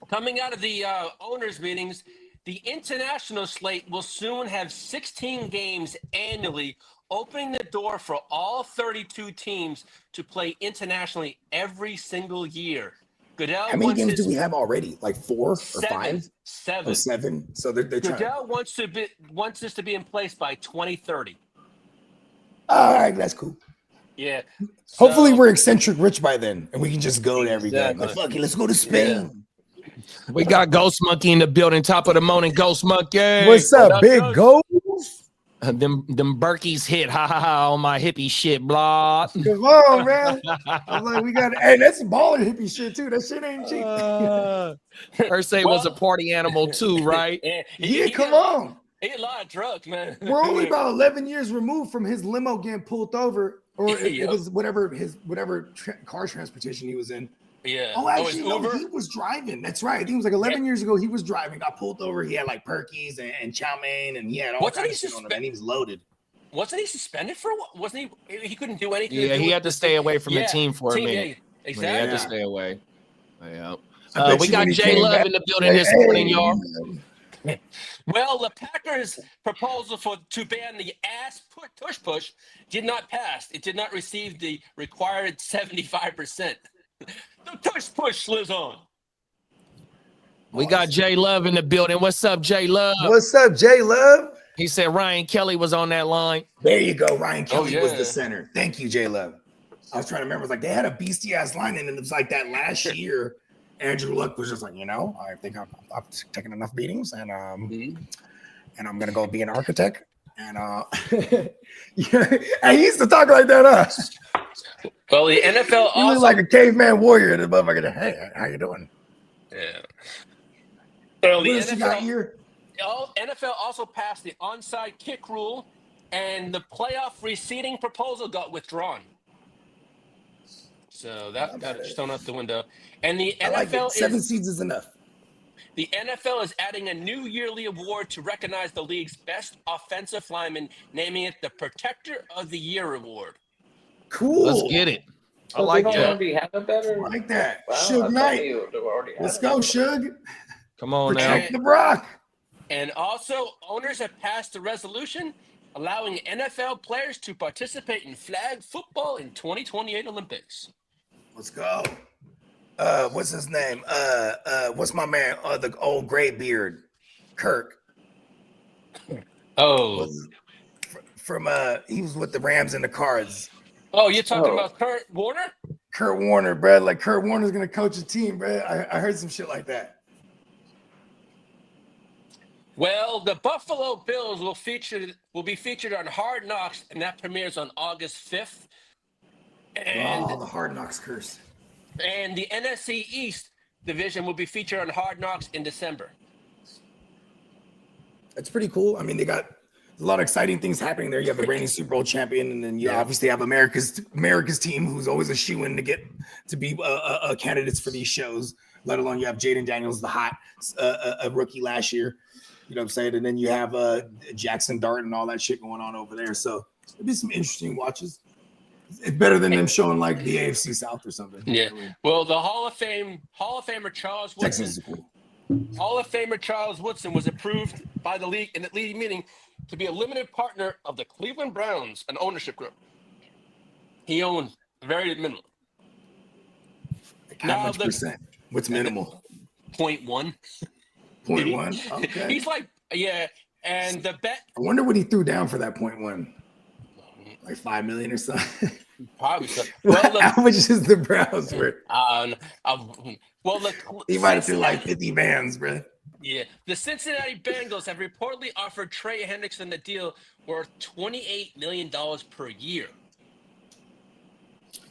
coming out of the owners' meetings, the international slate will soon have 16 games annually, opening the door for all 32 teams to play internationally every single year. Goodell How many games do we have already? Like 4 or 5? 7. Oh, 7. So they're trying. Goodell wants this to be in place by 2030. All right, that's cool. Yeah. Hopefully we're eccentric rich by then, and we can just go to every game. Like, Exactly. fuck it, let's go to Spain. We got Ghost Monkey in the building, top of the morning, Ghost Monkey. What's up, big Ghost? goals? Them Berkeys hit, ha ha ha, on my hippie shit, blah. Come on, man. I'm like, we got, hey, that's some baller hippie shit too. That shit ain't cheap. Irsay was a party animal too, right? Yeah, come on. He had a lot of drugs, man. We're only about 11 years removed from his limo getting pulled over, or it Yep. was whatever car transportation he was in. Yeah. Oh, actually, no, Uber? he was driving. That's right. I think it was like 11 years ago. He was driving, got pulled over. He had like Perkies and chow mein, and he had all kinds of shit on him, and he was loaded. Wasn't he suspended for what? Wasn't he? He couldn't do anything. Yeah, he had to stay away from the team for a minute. Yeah, He exactly. had to stay away. Yeah. I bet We you got when he Jay came Love back- in the building this morning, y'all. Well, the Packers' proposal to ban the push did not pass. It did not receive the required 75%. The push lives on. We got Jay Love in the building. What's up, Jay Love? What's up, Jay Love? He said Ryan Kelly was on that line. There you go. Ryan Kelly was yeah. the center. Thank you, Jay Love. I was trying to remember. It was like they had a beastie ass line, and it was like that last year. Andrew Luck was just like, I think I'm taking enough beatings, and and I'm gonna go be an architect. And yeah, and he used to talk like that, huh? Well, the NFL He also looked like a caveman warrior. The motherfucker, hey, how you doing? Yeah. Well, the What else you got NFL, here? NFL also passed the onside kick rule, and the playoff reseeding proposal got withdrawn. So that got thrown out the window. And the I like it. NFL 7 seeds is enough. The NFL is adding a new yearly award to recognize the league's best offensive lineman, naming it the Protector of the Year Award. Cool. Let's get it. I So like they don't that. already have a better. I like that. Wow, I Suge thought Knight. you already had Let's it. go, Suge. Come on now. Protect the Brock. And also, owners have passed a resolution allowing NFL players to participate in flag football in 2028 Olympics. Let's go. What's his name? What's my man? The old gray beard, Kirk. Oh, From he was with the Rams and the Cards. you're talking about Kurt Warner? Kurt Warner, bro. Like Kurt Warner's gonna coach a team, bro. I heard some shit like that. Well, the Buffalo Bills will be featured on Hard Knocks, and that premieres on August 5th. And the Hard Knocks curse. And the NFC East division will be featured on Hard Knocks in December. That's pretty cool. I mean, they got a lot of exciting things happening there. You have the reigning Super Bowl champion, and then you obviously have America's team, who's always a shoe-in to be candidates for these shows. Let alone you have Jaden Daniels, the hot a rookie last year. You know what I'm saying? And then you have Jackson Dart and all that shit going on over there. So it'll be some interesting watches. It's better than them showing like the AFC South or something. Yeah. Well, the Hall of Famer Charles Woodson. Texas is cool. Hall of Famer Charles Woodson was approved by the league in the league meeting to be a limited partner of the Cleveland Browns, an ownership group. He owned very minimal. Like how much percent? What's minimal? 0.1. 0.1. Okay. He's like, and the bet. I wonder what he threw down for that 0.1. Like 5 million or something. Probably so. Well, look, How much is the Browns worth? well, look, He might have threw like 50 bands, bro. yeah, the Cincinnati Bengals have reportedly offered Trey Hendrickson a deal worth $28 million per year.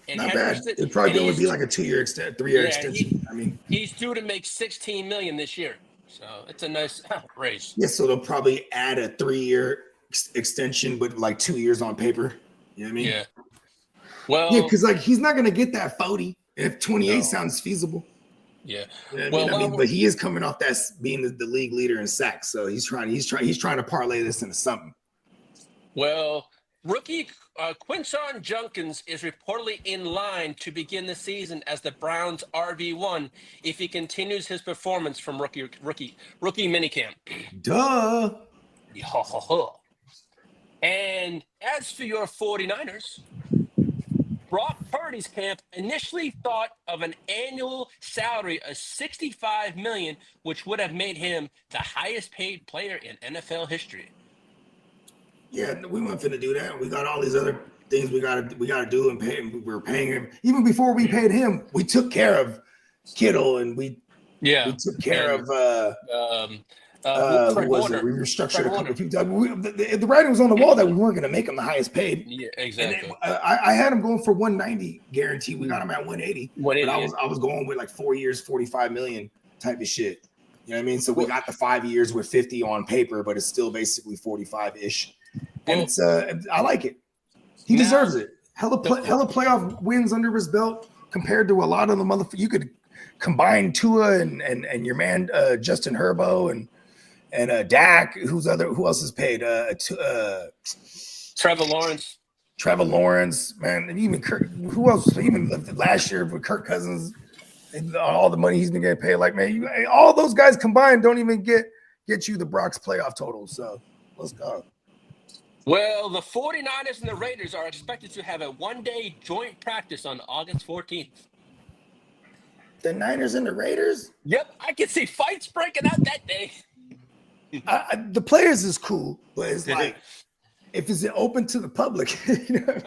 And Not bad. Henderson, It'd probably and only he's- be like a 2-year extent, 3-year yeah, extension. I mean, he's due to make $16 million this year, so it's a nice raise. yeah. So they'll probably add a 3-year extension, but like 2 years on paper. You know what I mean? Yeah. Well, Yeah, because like he's not gonna get that 40 if 28 No. sounds feasible. yeah. You know Well, what I mean, but he is coming off that being the league leader in sacks, so he's trying to parlay this into something. Well, rookie Quinton Junkins is reportedly in line to begin the season as the Browns' RB1 if he continues his performance from rookie minicamp. Duh. And as for your 49ers, Brock Purdy's camp initially thought of an annual salary of $65 million, which would have made him the highest paid player in NFL history. Yeah, we weren't finna do that. We got all these other things we gotta do and pay him. We're paying him. Even before we paid him, we took care of Kittle and we took care of Fred who was Warner. it? We restructured Fred a couple Warner. of people. The writing was on the wall that we weren't gonna make him the highest paid. Yeah, And exactly. then, I had him going for 190 guarantee. We got him at 180. But 180. I was going with like 4 years, 45 million type of shit. You know what I mean? So we got the 5 years with 50 on paper, but it's still basically 45-ish. And it's I like it. He deserves it. Hella playoff wins under his belt compared to a lot of the motherfuckers. You could combine Tua and your man Justin Herbo and Dak. Who else is paid? Trevor Lawrence. Trevor Lawrence, man, and even Kirk. Who else? Even last year with Kirk Cousins, and all the money he's been getting paid. Like, man, all those guys combined don't even get you the Brock's playoff total. So let's go. Well, the 49ers and the Raiders are expected to have a one-day joint practice on August 14th. The Niners and the Raiders? Yep, I can see fights breaking out that day. The players is cool, but it's like, if it's open to the public, you know?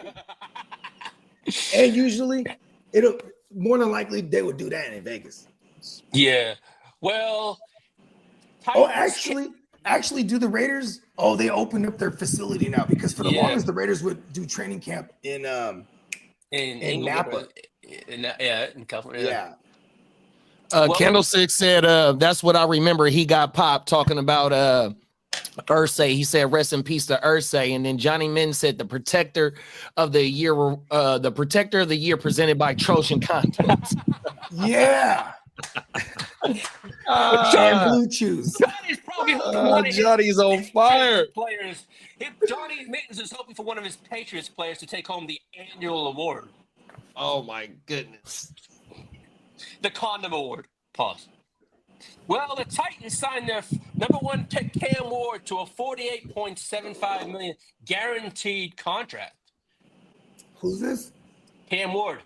And usually, it'll more than likely they would do that in Vegas. Yeah. Well. Actually, do the Raiders? Oh, they opened up their facility now because for the longest, the Raiders would do training camp in Napa. In California. Yeah. Candlestick said, that's what I remember. He got popped talking about Ursay. He said, rest in peace to Ursay. And then Johnny Min said the protector of the year presented by Trojan Content. Yeah. And Blue Chews. Johnny's probably hoping one of Johnny's on fire. Players. Johnny Mittens is hoping for one of his Patriots players to take home the annual award. Oh my goodness. The Condom Award. Pause. Well, the Titans signed their number one pick Cam Ward to a $48.75 million guaranteed contract. Who's this? Cam Ward.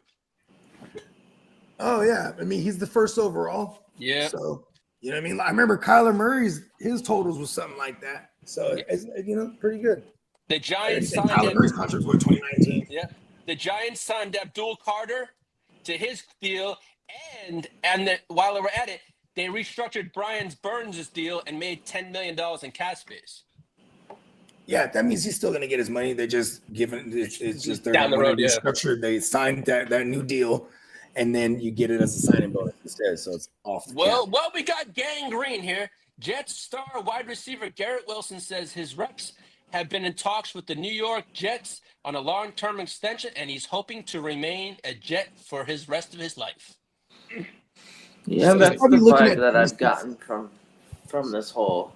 Oh yeah, I mean he's the first overall. Yeah. So you know what I mean. I remember Kyler Murray's totals was something like that. So it's pretty good. The Giants and signed Kyler Murray's contract was 2019. Yeah. The Giants signed Abdul Carter to his deal, and while they were at it, they restructured Brian Burns' deal and made $10 million in cap space. Yeah, that means he's still going to get his money. They're just giving it's just down the road. Restructured. They signed that new deal, and then you get it as a signing bonus instead. So it's off. Well, we got gangrene here. Jets star wide receiver Garrett Wilson says his reps have been in talks with the New York Jets on a long-term extension, and he's hoping to remain a Jet for his rest of his life. Yeah, So that's probably the looking vibe at that I've gotten from this whole.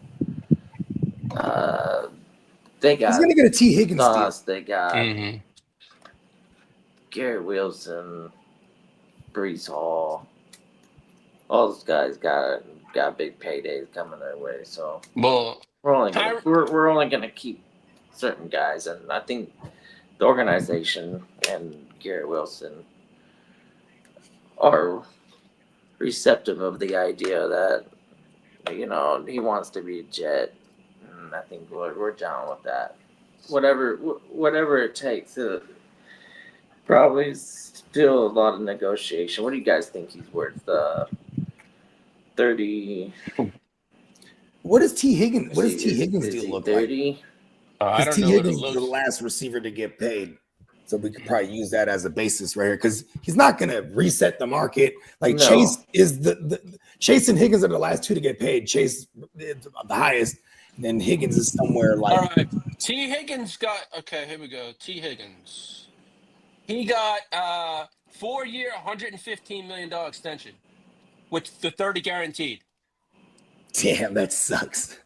They got. He's gonna get a T. Higgins Sauce, deal. they got Garrett Wilson, Brees Hall. All those guys got big paydays coming their way. So Well, we're only gonna keep certain guys, and I think the organization and Garrett Wilson are receptive of the idea that he wants to be a Jet, and I think we're down with that. whatever it takes. Probably still a lot of negotiation. What do you guys think he's worth? 30. What does T. Higgins? What does Is T. he- Higgins is deal he look like? 30? I Because don't T. know what it Higgins is the looks. last receiver to get paid, so we could probably use that as a basis right here. Because he's not going to reset the market. Like No. Chase is the Chase and Higgins are the last two to get paid. Chase is the highest, and then Higgins is somewhere like. All right. T. Higgins got okay. Here we go. T. Higgins. He got 4-year, $115 million extension, with the 30 guaranteed. Damn, that sucks.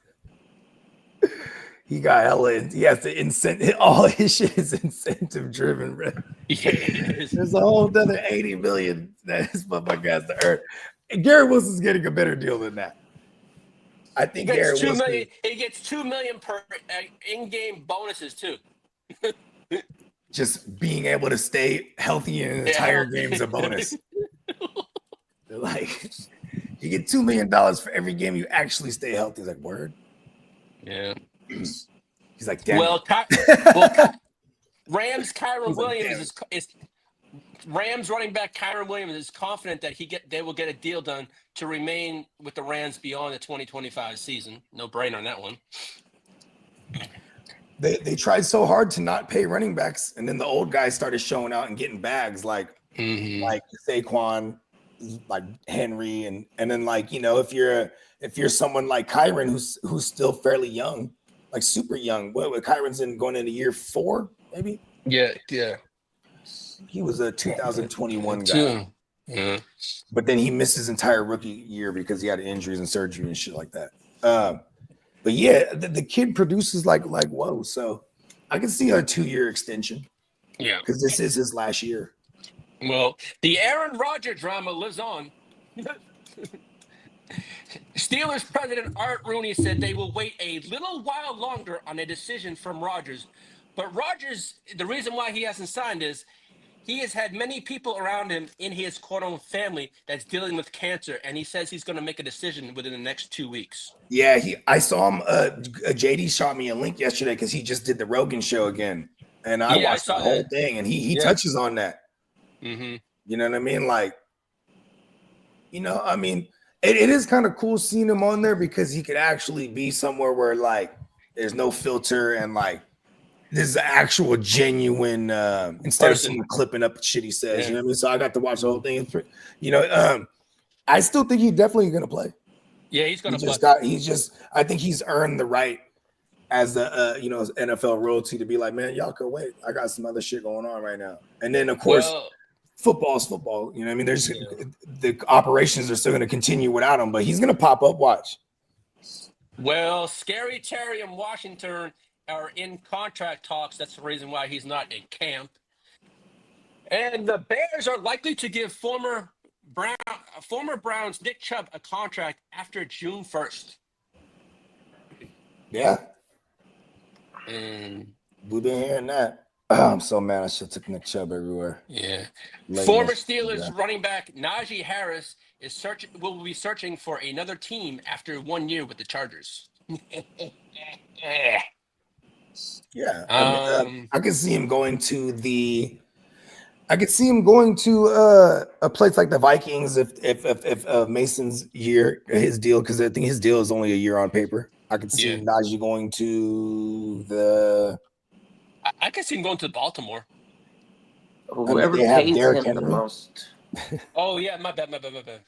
He got hella. He has to incentive. All his shit is incentive driven, bro. Yeah, it is. There's a whole other 80 million that this motherfucker has to earn. And Garrett Wilson's getting a better deal than that. I think He Garrett gets $2 Wilson. million. He gets $2 million per in-game bonuses too. Just being able to stay healthy in an entire game is a bonus. Like, you get $2 million for every game you actually stay healthy. He's like, word. Yeah. He's like, damn. Well, Rams Kyron He's like, Williams is Rams running back Kyron Williams is confident that they will get a deal done to remain with the Rams beyond the 2025 season. No brainer on that one. They tried so hard to not pay running backs, and then the old guys started showing out and getting bags like Saquon, like Henry, and then like, you know, if you're someone like Kyron who's still fairly young, like super young. What Kyron's going into year 4, maybe? Yeah. He was a 2021 guy. Yeah. But then he missed his entire rookie year because he had injuries and surgery and shit like that. But yeah, the kid produces like whoa. So I can see a 2-year extension. Yeah. Because this is his last year. Well, the Aaron Rodgers drama lives on. Steelers president Art Rooney said they will wait a little while longer on a decision from Rodgers. But Rodgers, the reason why he hasn't signed is he has had many people around him in his quote-unquote family that's dealing with cancer, and he says he's going to make a decision within the next 2 weeks. Yeah, I saw him. JD shot me a link yesterday because he just did the Rogan show again, and I watched the whole thing, and he touches on that. Mm-hmm. You know what I mean? Like, you know, I mean, it is kind of cool seeing him on there because he could actually be somewhere where like there's no filter and like this is an actual genuine instead of someone clipping up shit he says. You know what I mean? So I got to watch the whole thing. You know, I still think he's definitely gonna play. Yeah, he's gonna play. I think he's earned the right as the you know, NFL royalty to be like, man, y'all could wait. I got some other shit going on right now. And then of course, football is football. You know what I mean? There's the operations are still gonna continue without him, but he's gonna pop up. Watch. Well, Scary Terry and Washington are in contract talks. That's the reason why he's not in camp. And the Bears are likely to give former Browns Nick Chubb a contract after June 1st. Yeah. And we've been hearing that. Oh, I'm so mad I should have took Nick Chubb everywhere. Yeah. Former Steelers running back Najee Harris will be searching for another team after 1 year with the Chargers. Yeah, I could see him going to a place like the Vikings if Mason's his deal, because I think his deal is only a year on paper. I could see Najee going to I could see him going to Baltimore. Whoever pays him the most. Oh yeah, my bad.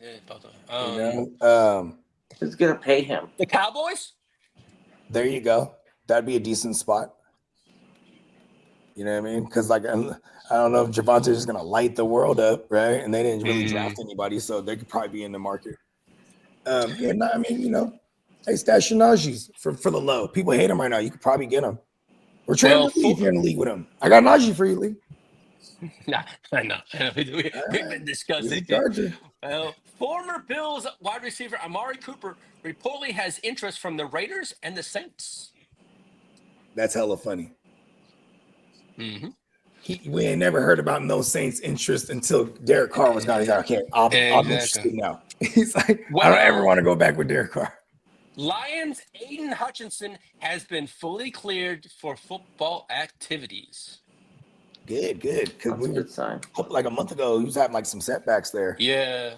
Yeah, Baltimore. Who's gonna pay him? The Cowboys. There you go. That'd be a decent spot. You know what I mean? Because like I don't know if Javonte is going to light the world up, right? And they didn't really draft anybody, so they could probably be in the market. I mean, you know, hey, stash your Najee's for the low. People hate him right now. You could probably get him. We're trying to leave here in the league with him. I got Najee for you, Lee. Nah, I know. We've been discussing. Well, former Bills wide receiver Amari Cooper reportedly has interest from the Raiders and the Saints. That's hella funny. Mm-hmm. We ain't never heard about no Saints interest until Derek Carr was gone. He's like, okay, I'm interested now. He's like, I don't ever want to go back with Derek Carr. Lions' Aiden Hutchinson has been fully cleared for football activities. Good. Because That's a good sign. like a month ago, he was having like some setbacks there. Yeah.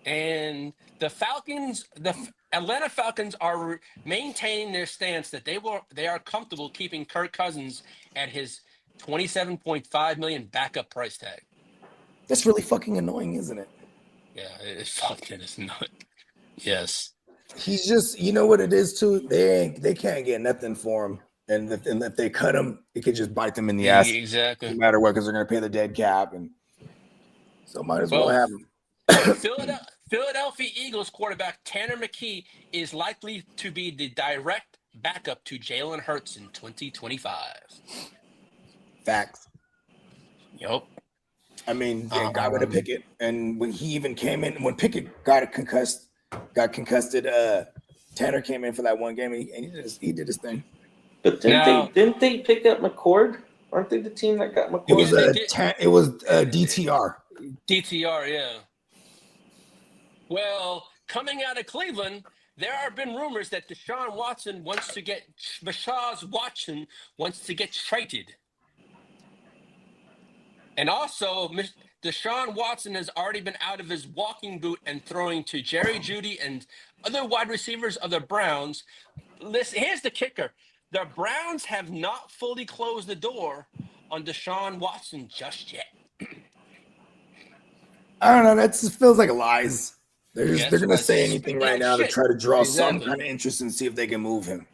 And the Atlanta Falcons are maintaining their stance that they are comfortable keeping Kirk Cousins at his $27.5 million backup price tag. That's really fucking annoying, isn't it? Yeah, it's not. Yes. He's just, you know what it is too. They can't get nothing for him, and if they cut him, it could just bite them in the ass, Exactly. no matter what, because they're gonna pay the dead cap, and so might as well have him. Philadelphia Eagles quarterback Tanner McKee is likely to be the direct backup to Jalen Hurts in 2025. Facts. Yep. I mean, they got rid of Pickett, and when he even came in, when Pickett got concussed, Tanner came in for that one game, and he did his thing. But didn't they pick up McCord? Aren't they the team that got McCord? It was DTR. DTR, yeah. Well, coming out of Cleveland, there have been rumors that Deshaun Watson wants to get traded. And also, Deshaun Watson has already been out of his walking boot and throwing to Jerry Jeudy and other wide receivers of the Browns. Listen, here's the kicker. The Browns have not fully closed the door on Deshaun Watson just yet. I don't know. That just feels like lies. They're going to say anything right now to try to draw some kind of interest and see if they can move him.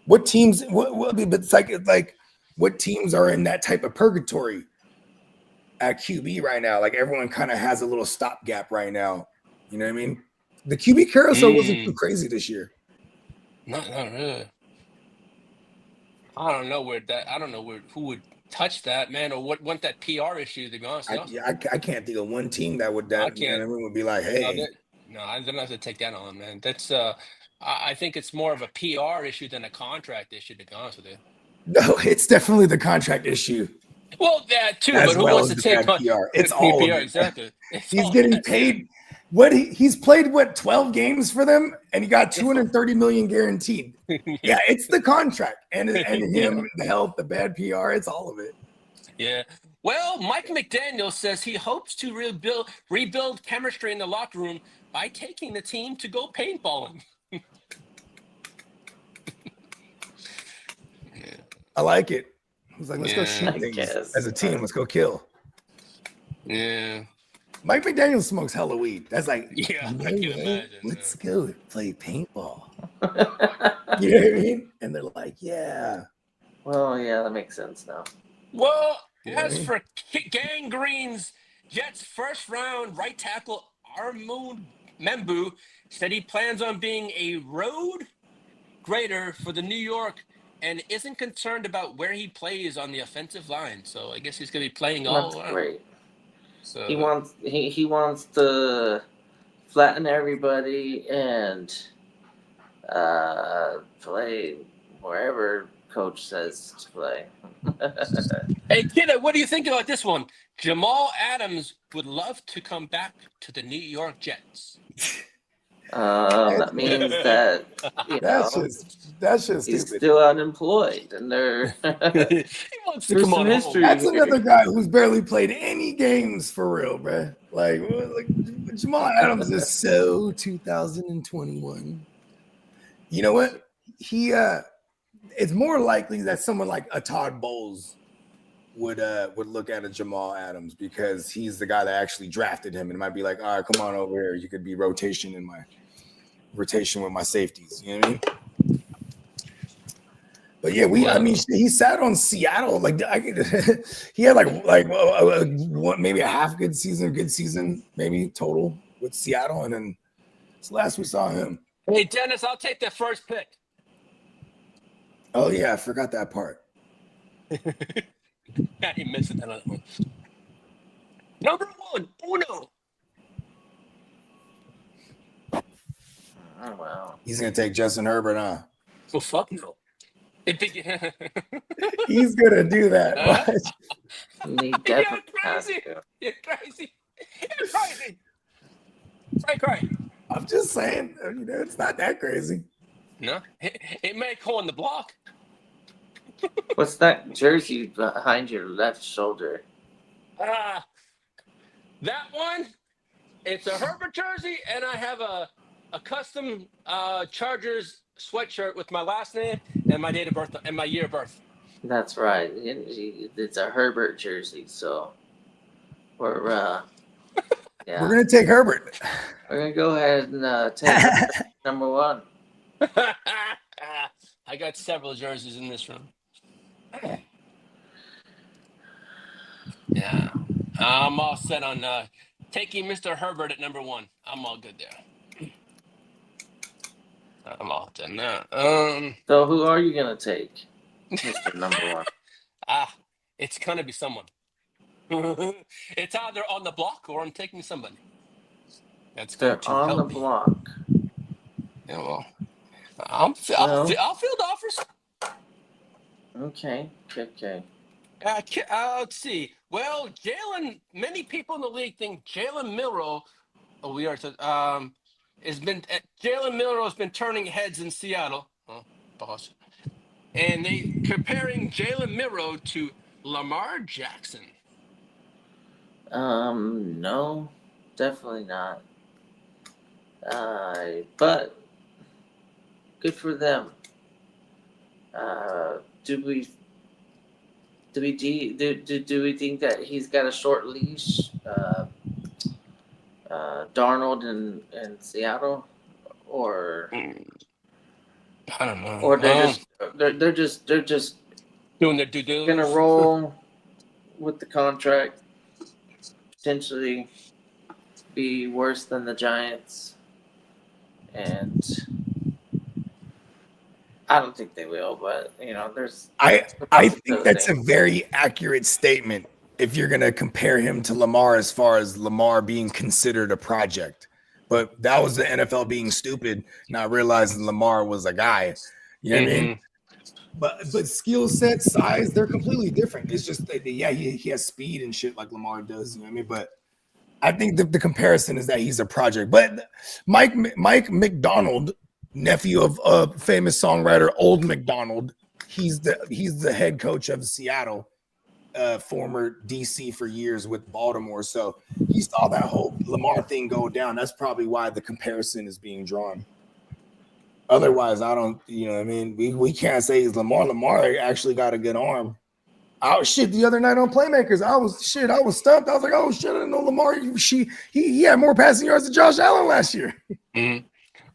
What teams? But it's like what teams are in that type of purgatory at QB right now? Like everyone kind of has a little stopgap right now. You know what I mean? The QB carousel wasn't too crazy this year. Not really. I don't know who would touch that, man, or what want that PR issue, to be honest. I can't think of one team that would would be like, hey. No, I don't have to take that on, man. That's I think it's more of a PR issue than a contract issue, to be honest with you. No, it's definitely the contract issue. Well, that too, but who wants to take PR? It's all PR, exactly. He's getting paid. He's played 12 games for them, and he got $230 million guaranteed. Yeah, it's the contract and him, the health, the bad PR. It's all of it. Yeah. Well, Mike McDaniel says he hopes to rebuild chemistry in the locker room by taking the team to go paintballing. I like it. He's like, let's go shoot things as a team. Let's go kill. Yeah. Mike McDaniel smokes hella weed. That's like, I can imagine. Let's go play paintball. You know what I mean? And they're like, yeah. Well, yeah, that makes sense now. Well, as for Gang Green's Jets' first round right tackle Armand Membu said he plans on being a road grader for the New York and isn't concerned about where he plays on the offensive line. So I guess he's going to be playing all around. Great. So he wants to flatten everybody and play wherever coach says to play. Hey, kid, what do you think about this one? Jamal Adams would love to come back to the New York Jets. That means that that's just he's stupid. still unemployed, and He wants to come on history. That's another guy who's barely played any games for real, bro. Like Jamal Adams is so 2021. You know what? It's more likely that someone like a Todd Bowles would look at a Jamal Adams because he's the guy that actually drafted him and might be like, all right, come on over here. You could be rotation with my safeties. You know what I mean? But yeah, he sat on Seattle. Like he had maybe a half good season, maybe total with Seattle, and then it's the last we saw him. Hey, Dennis, I'll take the first pick. Oh yeah, I forgot that part. Yeah, he missed that other one. Number 1, Uno. Oh wow. He's gonna take Justin Herbert, huh? Well, fuck no. He's gonna do that. You're crazy. You're crazy. You're crazy. Right. I'm just saying, it's not that crazy. No, it may go on the block. What's that jersey behind your left shoulder? That one, it's a Herbert jersey, and I have a custom Chargers sweatshirt with my last name and my date of birth and my year of birth. That's right. It's a Herbert jersey, so we're yeah. We're gonna take Herbert. We're gonna go ahead and take number 1. I got several jerseys in this room. Yeah, I'm all set on taking Mr. Herbert at number 1. I'm all good there. I'm all done now. So who are you gonna take, Mr. Number 1? It's gonna be someone. It's either on the block or I'm taking somebody. That's going They're to on help the me. block. Yeah, well, I'll field offers. Okay. Let's see. Well, many people in the league think Jalen Milroe. Oh, we are. Jalen Milroe has been turning heads in Seattle. Oh, boss. And they comparing Jalen Milroe to Lamar Jackson. No, definitely not. But good for them. Do we think that he's got a short leash? Darnold in Seattle, or I don't know. or they're just Doing their due diligence. gonna roll with the contract, potentially be worse than the Giants, and I don't think they will. But there's I think that's a very accurate statement if you're going to compare him to Lamar as far as Lamar being considered a project. But that was the NFL being stupid, not realizing Lamar was a guy. You know what I mean? But skill set, size, they're completely different. It's just that, yeah, he has speed and shit like Lamar does. You know what I mean? But I think the comparison is that he's a project. But Mike McDonald, nephew of a famous songwriter Old McDonald, he's the head coach of Seattle, former DC for years with Baltimore. So he saw that whole Lamar thing go down. That's probably why the comparison is being drawn. Otherwise, I don't, what I mean? We can't say he's Lamar. Lamar actually got a good arm. Oh shit! The other night on Playmakers, I was stumped. I was like, oh shit! I didn't know Lamar. He had more passing yards than Josh Allen last year. Mm-hmm.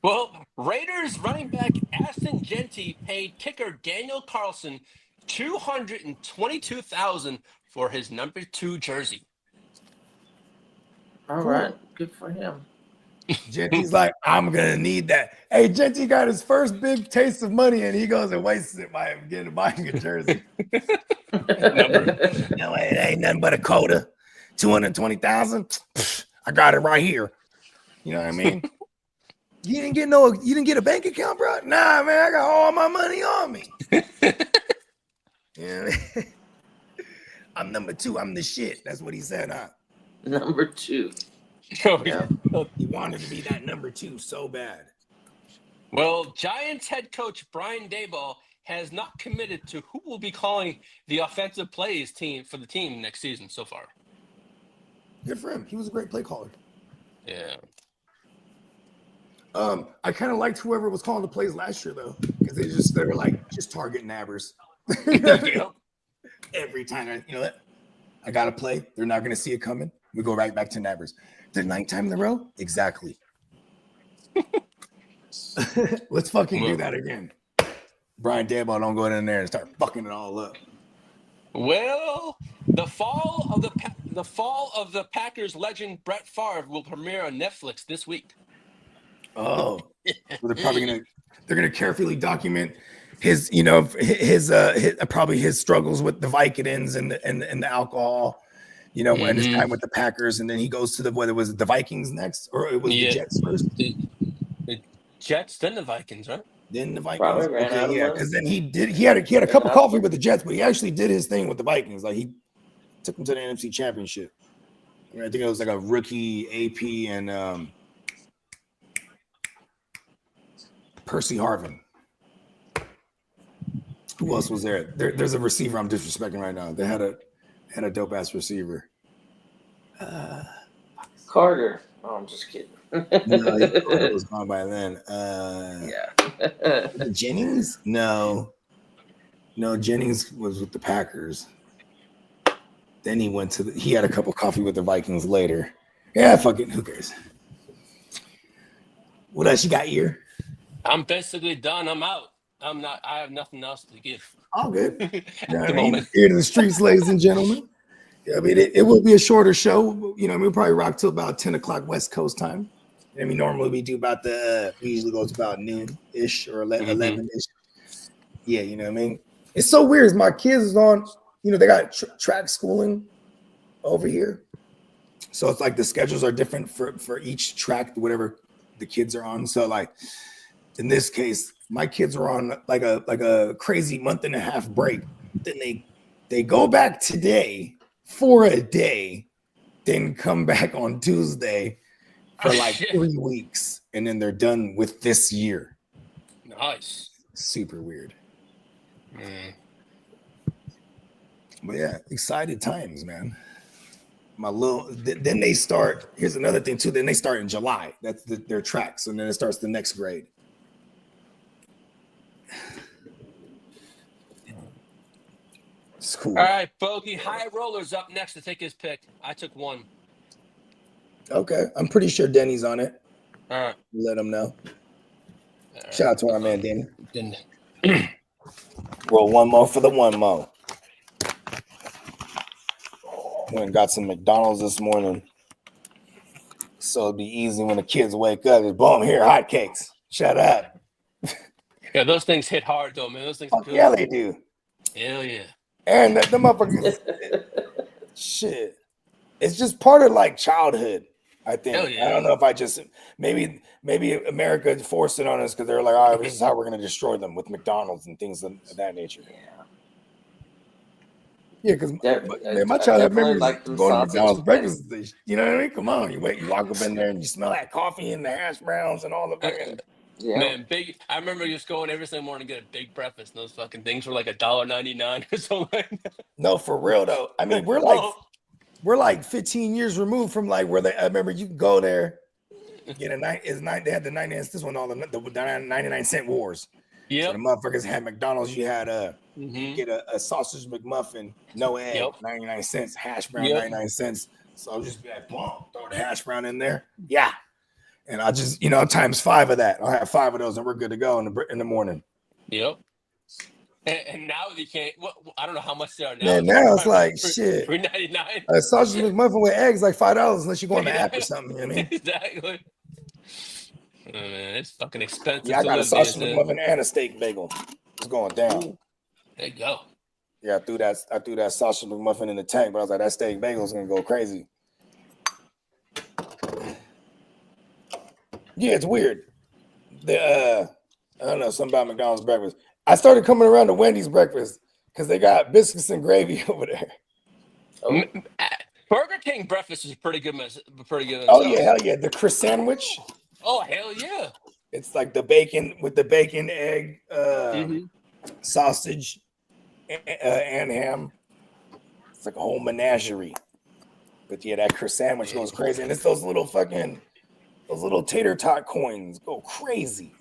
Well, Raiders running back Aston Genty paid kicker Daniel Carlson $222,000 for his number 2 jersey. all right. Good for him. Genty's like, I'm gonna need that. Hey, Genty got his first big taste of money, and he goes and wastes it by buying a jersey. No, it ain't nothing but a quota. 220,000. I got it right here. You know what I mean? You didn't get a bank account, bro? Nah, man, I got all my money on me. Yeah, I'm number 2. I'm the shit. That's what he said, huh? Number 2. Oh, Yeah. He wanted to be that number 2 so bad. Well, Giants head coach Brian Daboll has not committed to who will be calling the offensive plays for the team next season so far. Good for him. He was a great play caller. Yeah. I kind of liked whoever was calling the plays last year though, because they were like just target nabbers. Every time I got to play, they're not going to see it coming. We go right back to nabbers. The 9th time in a row, exactly. Let's fucking do that again. Brian Daboll, don't go in there and start fucking it all up. Well, the fall of the Packers legend Brett Favre will premiere on Netflix this week. Oh, so they're gonna carefully document his probably his struggles with the Vicodins and the alcohol, and his time with the Packers, and then he goes to the Vikings next, or it was the Jets first. The Jets, then the Vikings, right? Then the Vikings. Probably ran out of money. Because then he had a cup of coffee with the Jets, but he actually did his thing with the Vikings. Like he took them to the NFC Championship. I think it was like a rookie AP and Percy Harvin. Who else was there? There's a receiver I'm disrespecting right now. They had a dope ass receiver. Carter. Oh, I'm just kidding. No, Carter was gone by then. Yeah. Jennings? No, Jennings was with the Packers. Then he had a cup of coffee with the Vikings later. Yeah, fuck it. Who cares? What else you got here? I'm basically done. I'm out. I have nothing else to give. All good. At the moment. Here to the streets, ladies and gentlemen. Yeah, I mean, it will be a shorter show. You know, we'll probably rock till about 10 o'clock West Coast time. I mean, normally we do about we usually go to about noon-ish or 11-ish. Yeah, you know what I mean? It's so weird. My kids is on, you know, they got track schooling over here. So it's like the schedules are different for each track, whatever the kids are on. So like in this case, my kids are on like a crazy month and a half break. Then they go back today for a day, then come back on Tuesday for like 3 weeks, and then they're done with this year. Nice. Super weird. But yeah, excited times, man. Then they start. Here's another thing too. Then they start in July. That's their tracks, and then it starts the next grade. It's cool. All right, Bogey. High Roller's up next to take his pick. I took one. Okay, I'm pretty sure Denny's on it. All right. Let him know. Shout out to our man Denny. Then Roll one more for the one more. Went and got some McDonald's this morning, so it'd be easy when the kids wake up. It's boom, here, hotcakes. Shut up. yeah, those things hit hard though, man. Those things. Fuck yeah, they do. Hell yeah. And the motherfuckers, shit. It's just part of like childhood, I think. Hell yeah. I don't know if I just maybe America forced it on us because they're like, all right, this is how we're gonna destroy them with McDonald's and things of that nature. Yeah, because my childhood memories like going to McDonald's breakfast. You know what I mean? Come on, you walk up in there and you smell that coffee and the hash browns and all the fucking. Yeah. Man, I remember just going every single morning to get a big breakfast. And those fucking things were like $1.99 or something. No, for real though. I mean, we're like 15 years removed from like where I remember you can go there, get a they had the 99 cents one, all the 99-cent wars. Yeah, so the motherfuckers had McDonald's. You had get a sausage McMuffin, no egg, 99 cents, hash brown, 99 cents. So I'll just be like, boom, throw the hash brown in there. Yeah. And I'll just, times 5 of that. I'll have 5 of those and we're good to go in the morning. Yep. And now they can't, I don't know how much they are now. Man, now it's like, shit. $3.99. A sausage McMuffin with eggs like $5 unless you go on the app or something. You know what I mean? Exactly. Oh, man, it's fucking expensive. Yeah, I got a sausage McMuffin and a steak bagel. It's going down. There you go. Yeah, I threw that sausage McMuffin in the tank, but I was like, that steak bagel is gonna go crazy. Yeah, it's weird. I don't know, something about McDonald's breakfast. I started coming around to Wendy's breakfast because they got biscuits and gravy over there. Oh. Burger King breakfast is pretty good. Oh yeah, hell yeah. The Chris sandwich. Oh hell yeah. It's like the bacon with the bacon, egg, sausage, and ham. It's like a whole menagerie. But yeah, that Chris sandwich goes crazy. And it's those little tater tot coins go crazy.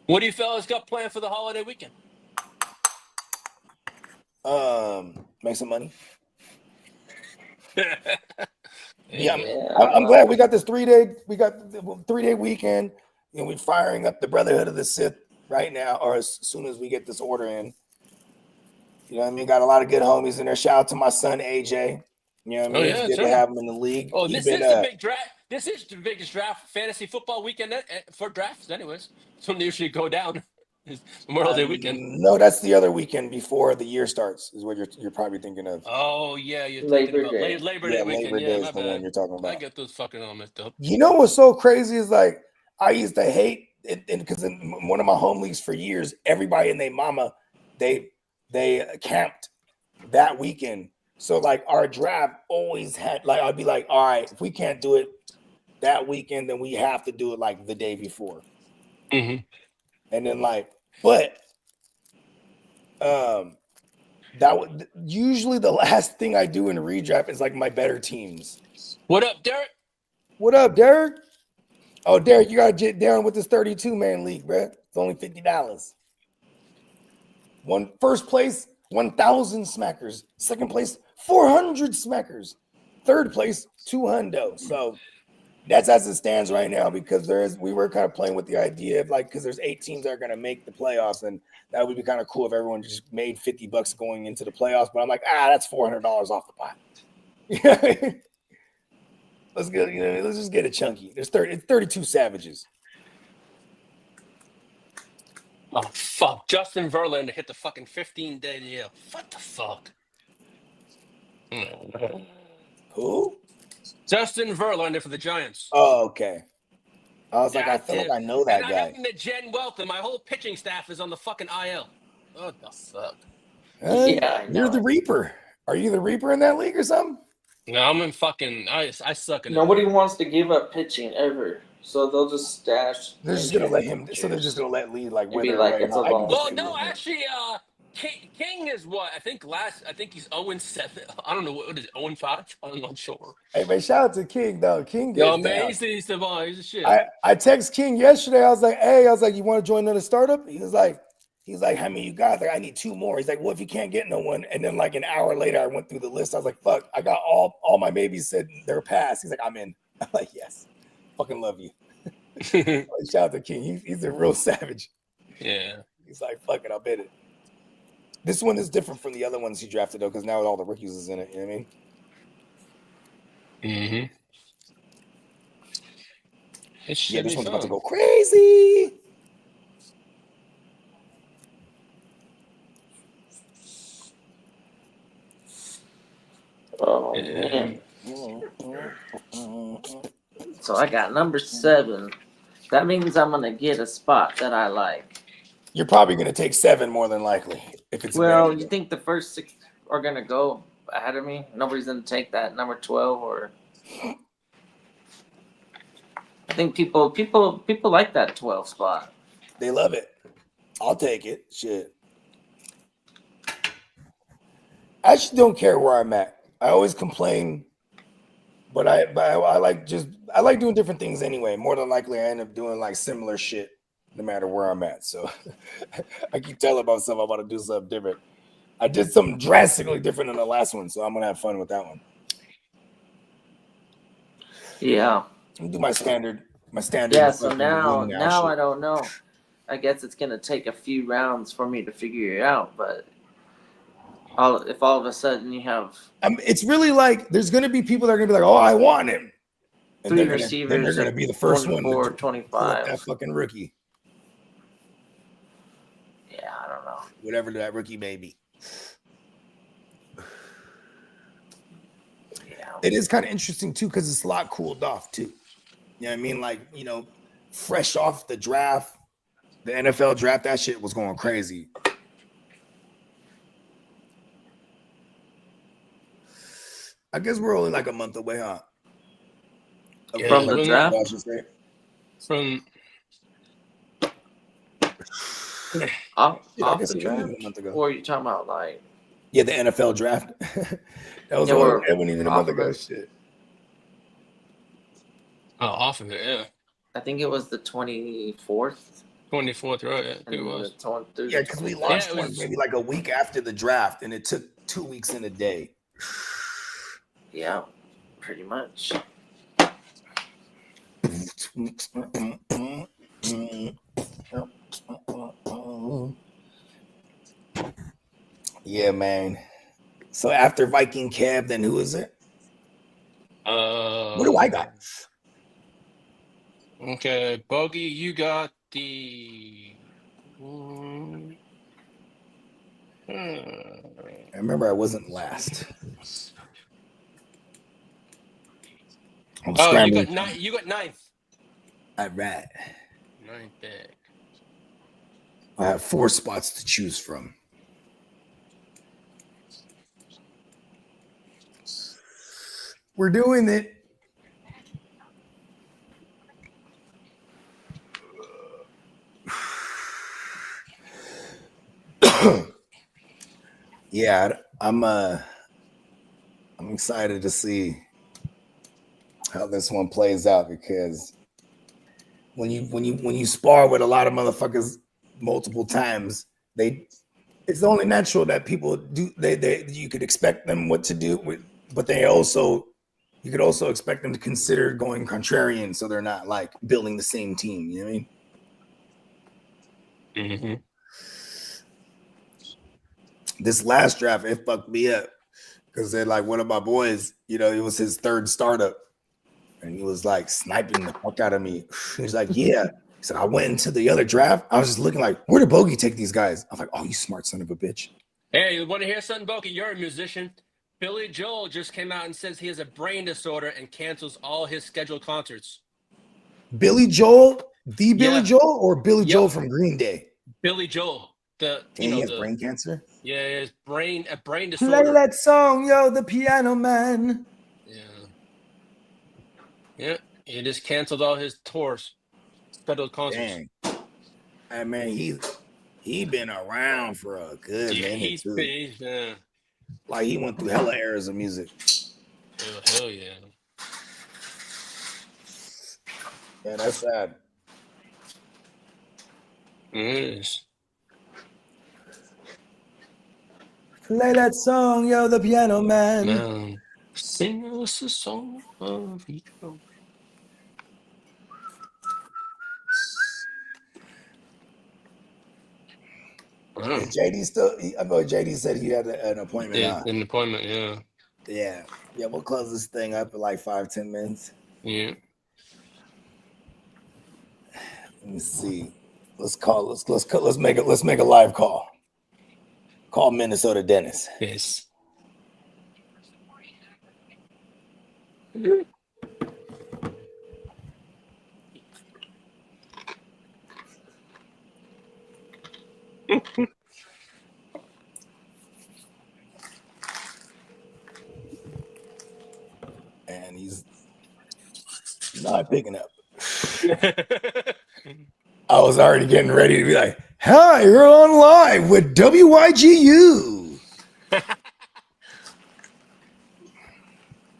What do you fellas got planned for the holiday weekend? Make some money. Yeah, I'm glad we got this 3-day weekend. We're firing up the Brotherhood of the Sith right now, or as soon as we get this order in. You know what I mean? Got a lot of good homies in there. Shout out to my son AJ. You know what I mean? It's good to have him in the league. Oh, this is the big draft. This is the biggest draft fantasy football weekend for drafts, anyways. So they usually go down. Memorial Day weekend. No, that's the other weekend before the year starts, is what you're probably thinking of. Oh yeah, you're Labor thinking Day. about Labor Day weekend. Labor Day is the one you're talking about. I get those fucking all messed up. You know what's so crazy is like I used to hate it because in one of my home leagues for years, everybody and their mama they camped that weekend. So like our draft always had like I'd be like, all right, if we can't do it that weekend, then we have to do it like the day before. Mm-hmm. And then but that would usually the last thing I do in a redraft is like my better teams. What up, Derek? What up, Derek? Oh, Derek, you gotta get down with this 32-man league, bro. It's only $50. First place, 1,000 smackers. Second place, 400 smackers. Third place, 200. So that's as it stands right now, because we were kind of playing with the idea of because there's 8 teams that are going to make the playoffs, and that would be kind of cool if everyone just made $50 going into the playoffs. But I'm like, that's $400 off the pot. Let's just get it chunky. It's 32 savages. Oh fuck! Justin Verlander hit the fucking 15-day deal. What the fuck? Who? Justin Verlander for the Giants. Oh, okay. I was like, I That's feel it. like I know that and I guy. happen to Jen Welton. My whole pitching staff is on the fucking IL. What the fuck? Yeah, I know. You're the Reaper. Are you the Reaper in that league or something? No, I'm in fucking. I suck in it. Nobody wants to give up pitching ever, so they'll just stash. They're just gonna let him. pitchers. So they're just gonna let Lee It'd be wither like away. it's a I do long- the Well, same no, with him. actually, King is what? I think he's 0-7. I don't know what is it, 0-5. I'm not sure. Hey man, shout out to King though. King Yo, gets man, down. he's the shit. I text King yesterday. I was like, hey, you want to join another startup? He was like, how many you got? Like, I need 2 more. He's like, well, if you can't get no one. And then like an hour later, I went through the list. I was like, fuck, I got all my babies said they're passed. He's like, I'm in. I'm like, yes, fucking love you. Shout out to King. He's a real savage. Yeah. He's like, fuck it, I'll bet it. This one is different from the other ones he drafted though, because now all the rookies is in it. You know what I mean? Mm-hmm. Yeah, this one's about to go crazy. Oh man! So I got number 7. That means I'm gonna get a spot that I like. You're probably going to take 7 more than likely if it's Well, available. you think the first 6 are gonna go ahead of me? Nobody's gonna take that number 12, or I think people like that 12 spot. They love it. I'll take it. Shit. I actually don't care where I'm at. I always complain, but I like doing different things anyway. More than likely, I end up doing like similar shit no matter where I'm at. So I keep telling myself I'm about to do something different. I did something drastically different than the last one, so I'm gonna have fun with that one. Yeah. I'm gonna do my standard. Yeah. So fucking now win I shit. don't know. I guess it's gonna take a few rounds for me to figure it out, but if all of a sudden you have It's really like there's gonna be people that are gonna be like, oh, I want him. And 3 then receivers, they're gonna be the first one to 24, pull up 25. that fucking rookie, Yeah, I don't know. whatever that rookie may be. Yeah. It is kind of interesting too, because it's a lot cooled off too. You know what I mean? Like, fresh off the draft, the NFL draft, that shit was going crazy. I guess we're only like a month away, huh? From the draft? I should say. From Off I the guess it wasn't draft? even a month ago. Or are you talking about like Yeah, the NFL draft. That Yeah, we're wasn't even a month off of ago. it. Shit. off of it, yeah. I think it was the 24th. 24th, right? Yeah, I think it And was. Yeah, because we launched it one was- maybe like a week after the draft, and it took 2 weeks in a day. Yeah, pretty much. Yeah, man. So after Viking Cab, then who is it? What do I got? Okay, Bogey, you got the. I remember I wasn't last. I'm Oh, scrambling. you got 9th. All right. 9th pick. I have 4 spots to choose from. We're doing it. Yeah, I'm excited to see how this one plays out because when you spar with a lot of motherfuckers multiple times, it's only natural that people do they you could expect them what to do, but you could also expect them to consider going contrarian so they're not like building the same team. You know what I mean? Mm-hmm. This last draft, it fucked me up because they're like one of my boys, it was his third startup. And he was like sniping the fuck out of me. He was like, yeah. He said, I went into the other draft. I was just looking like, where did Bogey take these guys? I was like, oh, you smart son of a bitch. Hey, you want to hear something, Bokeh? You're a musician. Billy Joel just came out and says he has a brain disorder and cancels all his scheduled concerts. Billy Joel? Billy Yeah. Joel or Billy Yep. Joel from Green Day? Billy Joel. He has brain cancer? Yeah, his a brain Play disorder. that song, yo, the piano man. Yeah. Yeah. He just canceled all his tours. Scheduled concerts. Dang. I mean, he been around for a good minute. He's too. big. Yeah. Like he went through hella eras of music. Oh, hell yeah. Yeah, that's sad. It is. Play that song, yo, the piano man. Man. Sing us a song of each one. Is JD still? I know JD said he had an appointment. Yeah, an appointment. Yeah. We'll close this thing up in like 5-10 minutes. Yeah. Let me see. Let's make a live call. Call Minnesota Dennis. Yes. And he's not picking up. I was already getting ready to be like, hi, you're on live with WYGU.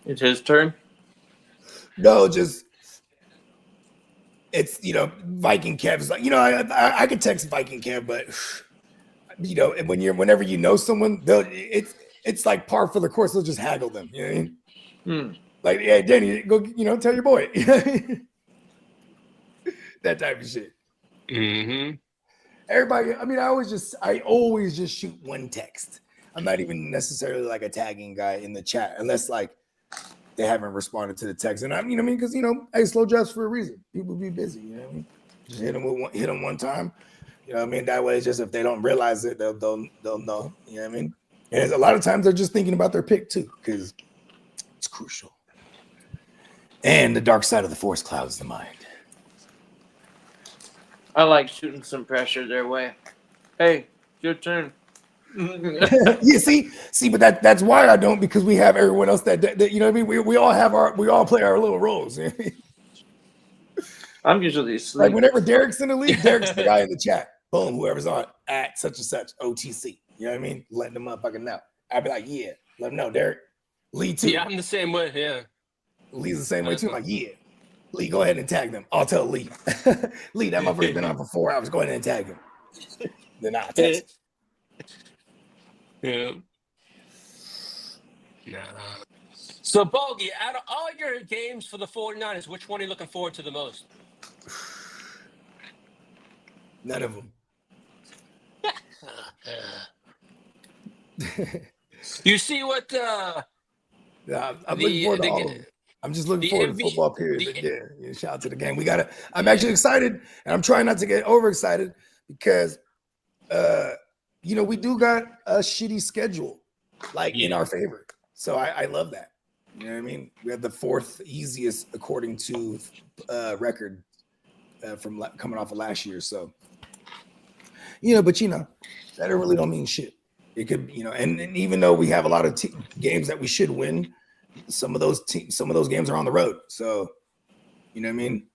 It's his turn. No, just it's Viking Kev's like I could text Viking Kev, but whenever you know someone, it's like par for the course. They'll just haggle them. You know what I mean? Like, yeah, Danny, go tell your boy. That type of shit. Mm-hmm. Everybody, I mean, I always just shoot one text. I'm not even necessarily like a tagging guy in the chat unless like they haven't responded to the text. And I'm, because hey, slow drafts for a reason. People be busy, you know what I mean? Just hit them one time. You know what I mean? That way, it's just if they don't realize it, they'll know. You know what I mean? And a lot of times they're just thinking about their pick too, because it's crucial. And the dark side of the force clouds the mind. I like shooting some pressure their way. Hey, your turn. Yeah, see, but that's why I don't, because we have everyone else that you know what I mean. We all play our little roles. You know what I mean? I'm usually asleep. Like whenever Derek's in the league, Derek's the guy in the chat. Boom, whoever's on at such and such OTC. You know what I mean? Letting them motherfucking know. I'd be like, yeah, let them know, Derek. Lee too. Yeah, I'm the same way. Yeah. Lee's the same way too. I'm like, yeah. Lee, go ahead and tag them. I'll tell Lee. Lee, that motherfucker's been on for 4 hours. Go ahead and tag him. Then I'll text him. Yeah. Nah. So, Bogey, out of all your games for the 49ers, which one are you looking forward to the most? None of them. You see what? I'm looking forward to all of them. I'm just looking forward to football period. But yeah, shout out to the game. I'm actually excited, and I'm trying not to get overexcited because, we do got a shitty schedule, in our favor. So I love that. You know what I mean? We have the 4th easiest according to record from coming off of last year. So, but that really don't mean shit. It could, and even though we have a lot of games that we should win, some of those games are on the road. So, you know what I mean?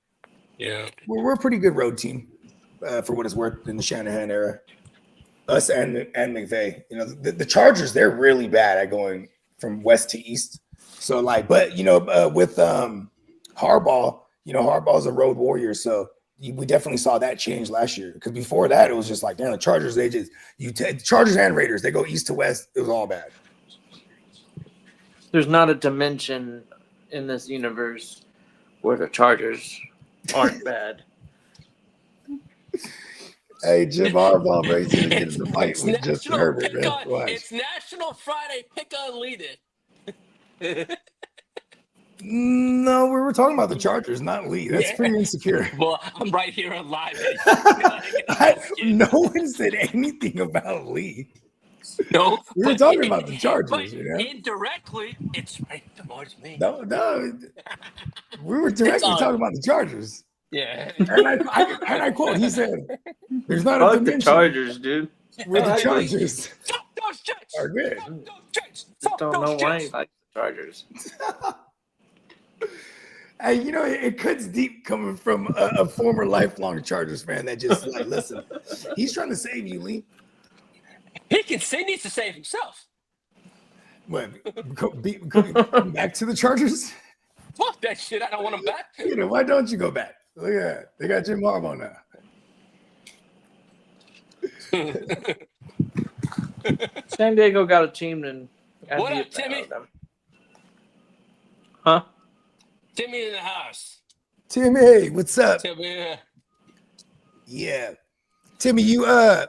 Yeah. We're a pretty good road team for what it's worth in the Shanahan era. Us and McVay. You know, the Chargers, they're really bad at going from west to east. So like, but you know, with Harbaugh, you know, Harbaugh's a road warrior, so we definitely saw that change last year. Because before that, it was just like, damn, the Chargers, they just Chargers and Raiders, they go east to west. It was all bad. There's not a dimension in this universe where the Chargers aren't bad. Hey, Jim Harbaugh, bro, he's gonna get in the fight It's with Justin National Herbert, Pick man. on. Watch. It's National Friday Pick on Lead It. No, we were talking about the Chargers, not Lee. That's Yeah. pretty insecure. Well, I'm right here on live. No one said anything about Lee. No, We were but- talking about the Chargers, But you know? indirectly, it's right towards me. No, we were directly on. talking about the Chargers. Yeah. And I quote, he said, "There's not a Fuck the dimension Chargers, dude. where the I agree. Chargers Fuck those Jets. are good." Fuck those Jets. I Fuck don't those know why he Jets. likes the Chargers. Hey, you know, it cuts deep coming from a former lifelong Chargers fan that just like, listen, he's trying to save you, Lee. He needs to save himself. What? Go back to the Chargers? Fuck that shit. I don't want him back. You know, why don't you go back? Look at that. They got Jim Harbaugh now. San Diego got a team and What up, Timmy? Huh? Timmy in the house. Timmy, hey, what's up? Timmy. Yeah, Timmy, you are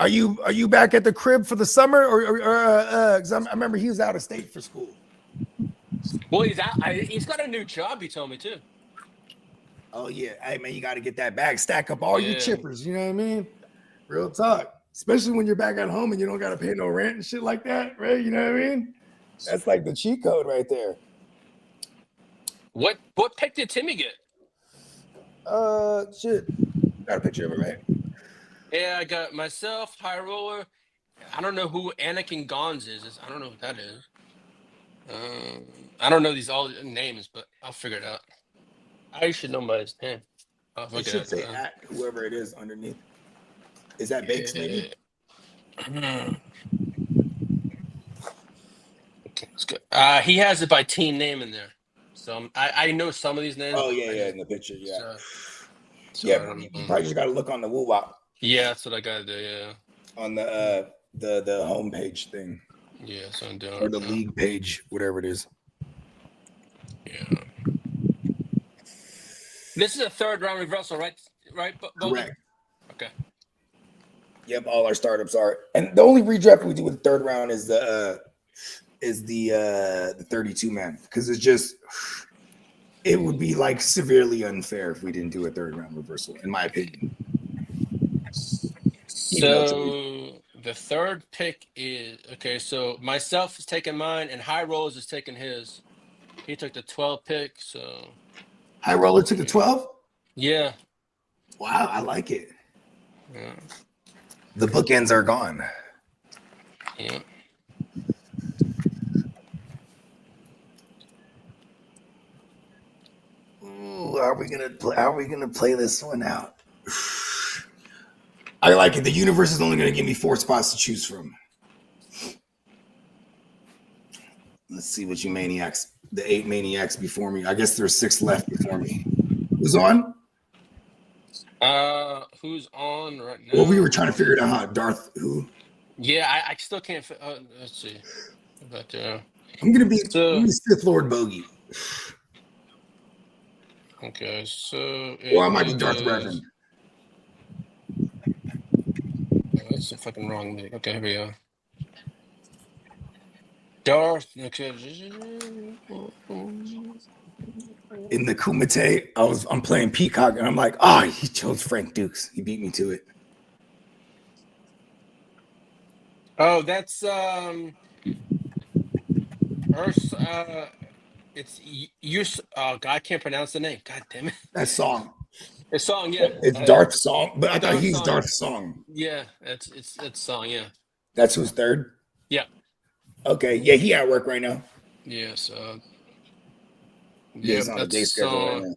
you back at the crib for the summer, or 'cause I remember he was out of state for school. Well, he's out. He's got a new job. He told me too. Oh yeah, hey man, you got to get that bag, stack up all your Yeah. chippers. You know what I mean? Real talk, especially when you're back at home and you don't got to pay no rent and shit like that, right? You know what I mean? That's like the cheat code right there. What pick did Timmy get? Shit, got a picture of it, right? Yeah, I got myself, High Roller. I don't know who Anakin Gons is. I don't know what that is. I don't know these all names, but I'll figure it out. I should know by his name. I'll It look should at say at whoever it is underneath. Is that Bakes maybe? Okay, that's good. He has it by team name in there, so I know some of these names. Oh but yeah, I yeah, just- in the picture, yeah. so Yeah, I don't you know. probably just got to look on the woo wop Yeah, that's what I gotta do. Yeah, on the homepage thing yeah, so I'm doing. or the league page, whatever it is. Yeah. This is a third round reversal, right? Right. Bogey? Correct. Okay. Yep, all our startups are, and the only redraft we do with the third round is the 32 man, because it's just it would be like severely unfair if we didn't do a third round reversal, in my opinion. So the third pick is okay. So myself is taking mine, and High Rolls is taking his. He took the 12 pick. So High roller took the 12. yeah. Wow, I like it. Yeah. The bookends are gone. Yeah. Ooh, how are we gonna play this one out? I like it. The universe is only gonna give me 4 spots to choose from. Let's see what you maniacs, the 8 maniacs before me. I guess there's 6 left before me. Who's on? Who's on right now? Well, we were trying to figure it out. How Darth who? Yeah, I still can't. Let's see. But I'm gonna be So- Sith Lord Bogey, okay, so or I might be Darth is- Reverend. Oh, that's a fucking wrong league. Okay, here we go. Darth. Okay. In the Kumite, I'm playing Peacock, and I'm like, he chose Frank Dukes. He beat me to it. Oh, that's it's you. Oh God, I can't pronounce the name. God damn it. That song. It's song, yeah. It's Darth Song, but I thought Darth he's Song. Darth Song. Yeah, it's song, yeah. That's who's third? Yeah. Okay. Yeah, he at work right now. Yeah, so He's on a day schedule right now.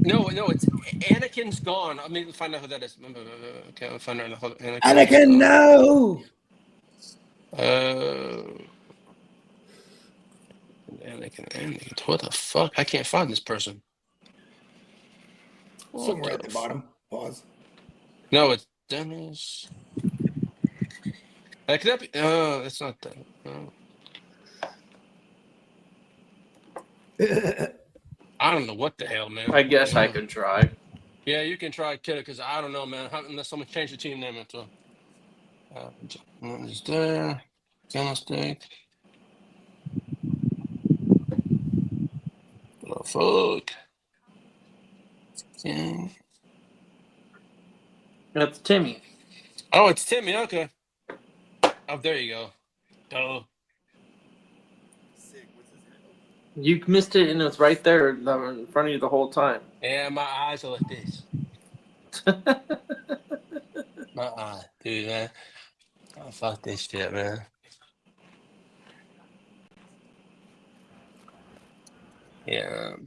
No, it's Anakin's gone. I mean, find out who that is. Okay, I'll find out. Anakin, no. Anakin. What the fuck? I can't find this person. Somewhere at the bottom. Pause. No, it's Dennis. Could that be? That's not that. I don't know what the hell, man. I guess I could try. Yeah, you can try Kidder because I don't know, man. Unless someone changed the team name into. Is there? State. Oh, fuck. Yeah. That's Timmy. Oh, it's Timmy. Okay. Oh, there you go. Oh. You missed it, and it's right there in front of you the whole time. Yeah, my eyes are like this. My eye, dude, man. Oh, fuck this shit, man. Yeah.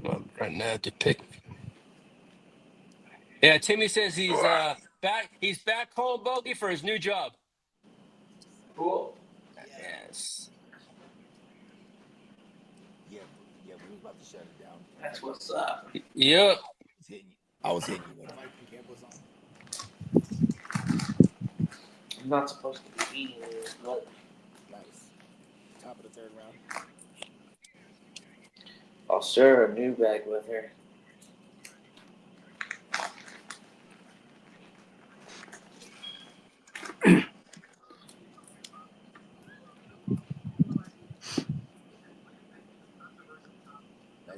Well, right now to pick. Yeah, Timmy says he's back. He's back home, Bogey, for his new job. Cool. Yes. Yeah, we was about to shut it down. That's what's up. Yep. I was hitting you when Viking Camp was on. I'm not supposed to be eating this, but Nice. Top of the third round. I'll share a new bag with her.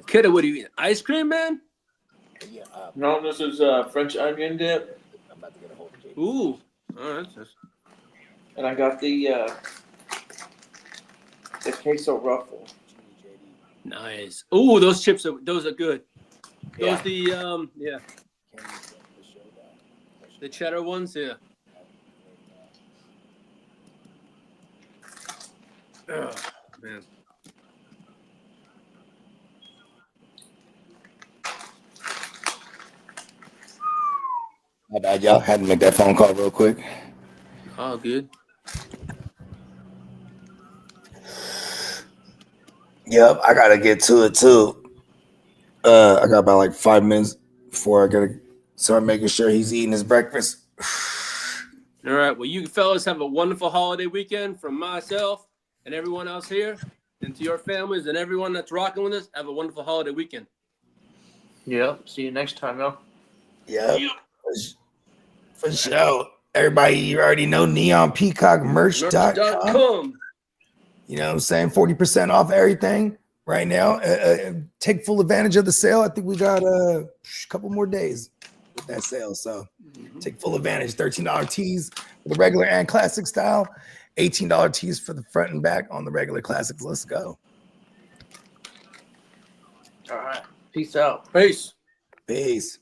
Kiddo, what do you eat? Ice cream, man? Yeah, No, this is French onion dip, I'm about to get a hold of JD. Ooh. Oh, that's and I got the queso ruffle. nice. Ooh, those chips are good. Those Yeah. the the cheddar ones, yeah. Oh, man. My bad, y'all. Had to make that phone call real quick. Oh, good. Yep, I gotta get to it too. I got about like 5 minutes before I gotta start making sure he's eating his breakfast. All right. Well, you fellas have a wonderful holiday weekend from myself and everyone else here. And to your families and everyone that's rocking with us, have a wonderful holiday weekend. Yep. See you next time, y'all. Yep. For sure. Everybody, you already know neonpeacockmerch.com. Merch.com. You know what I'm saying? 40% off everything right now. Take full advantage of the sale. I think we got a couple more days with that sale. So take full advantage. $13 tees for the regular and classic style. $18 tees for the front and back on the regular classics. Let's go. All right. Peace out. Peace. Peace.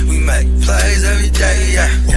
We make plays every day, yeah.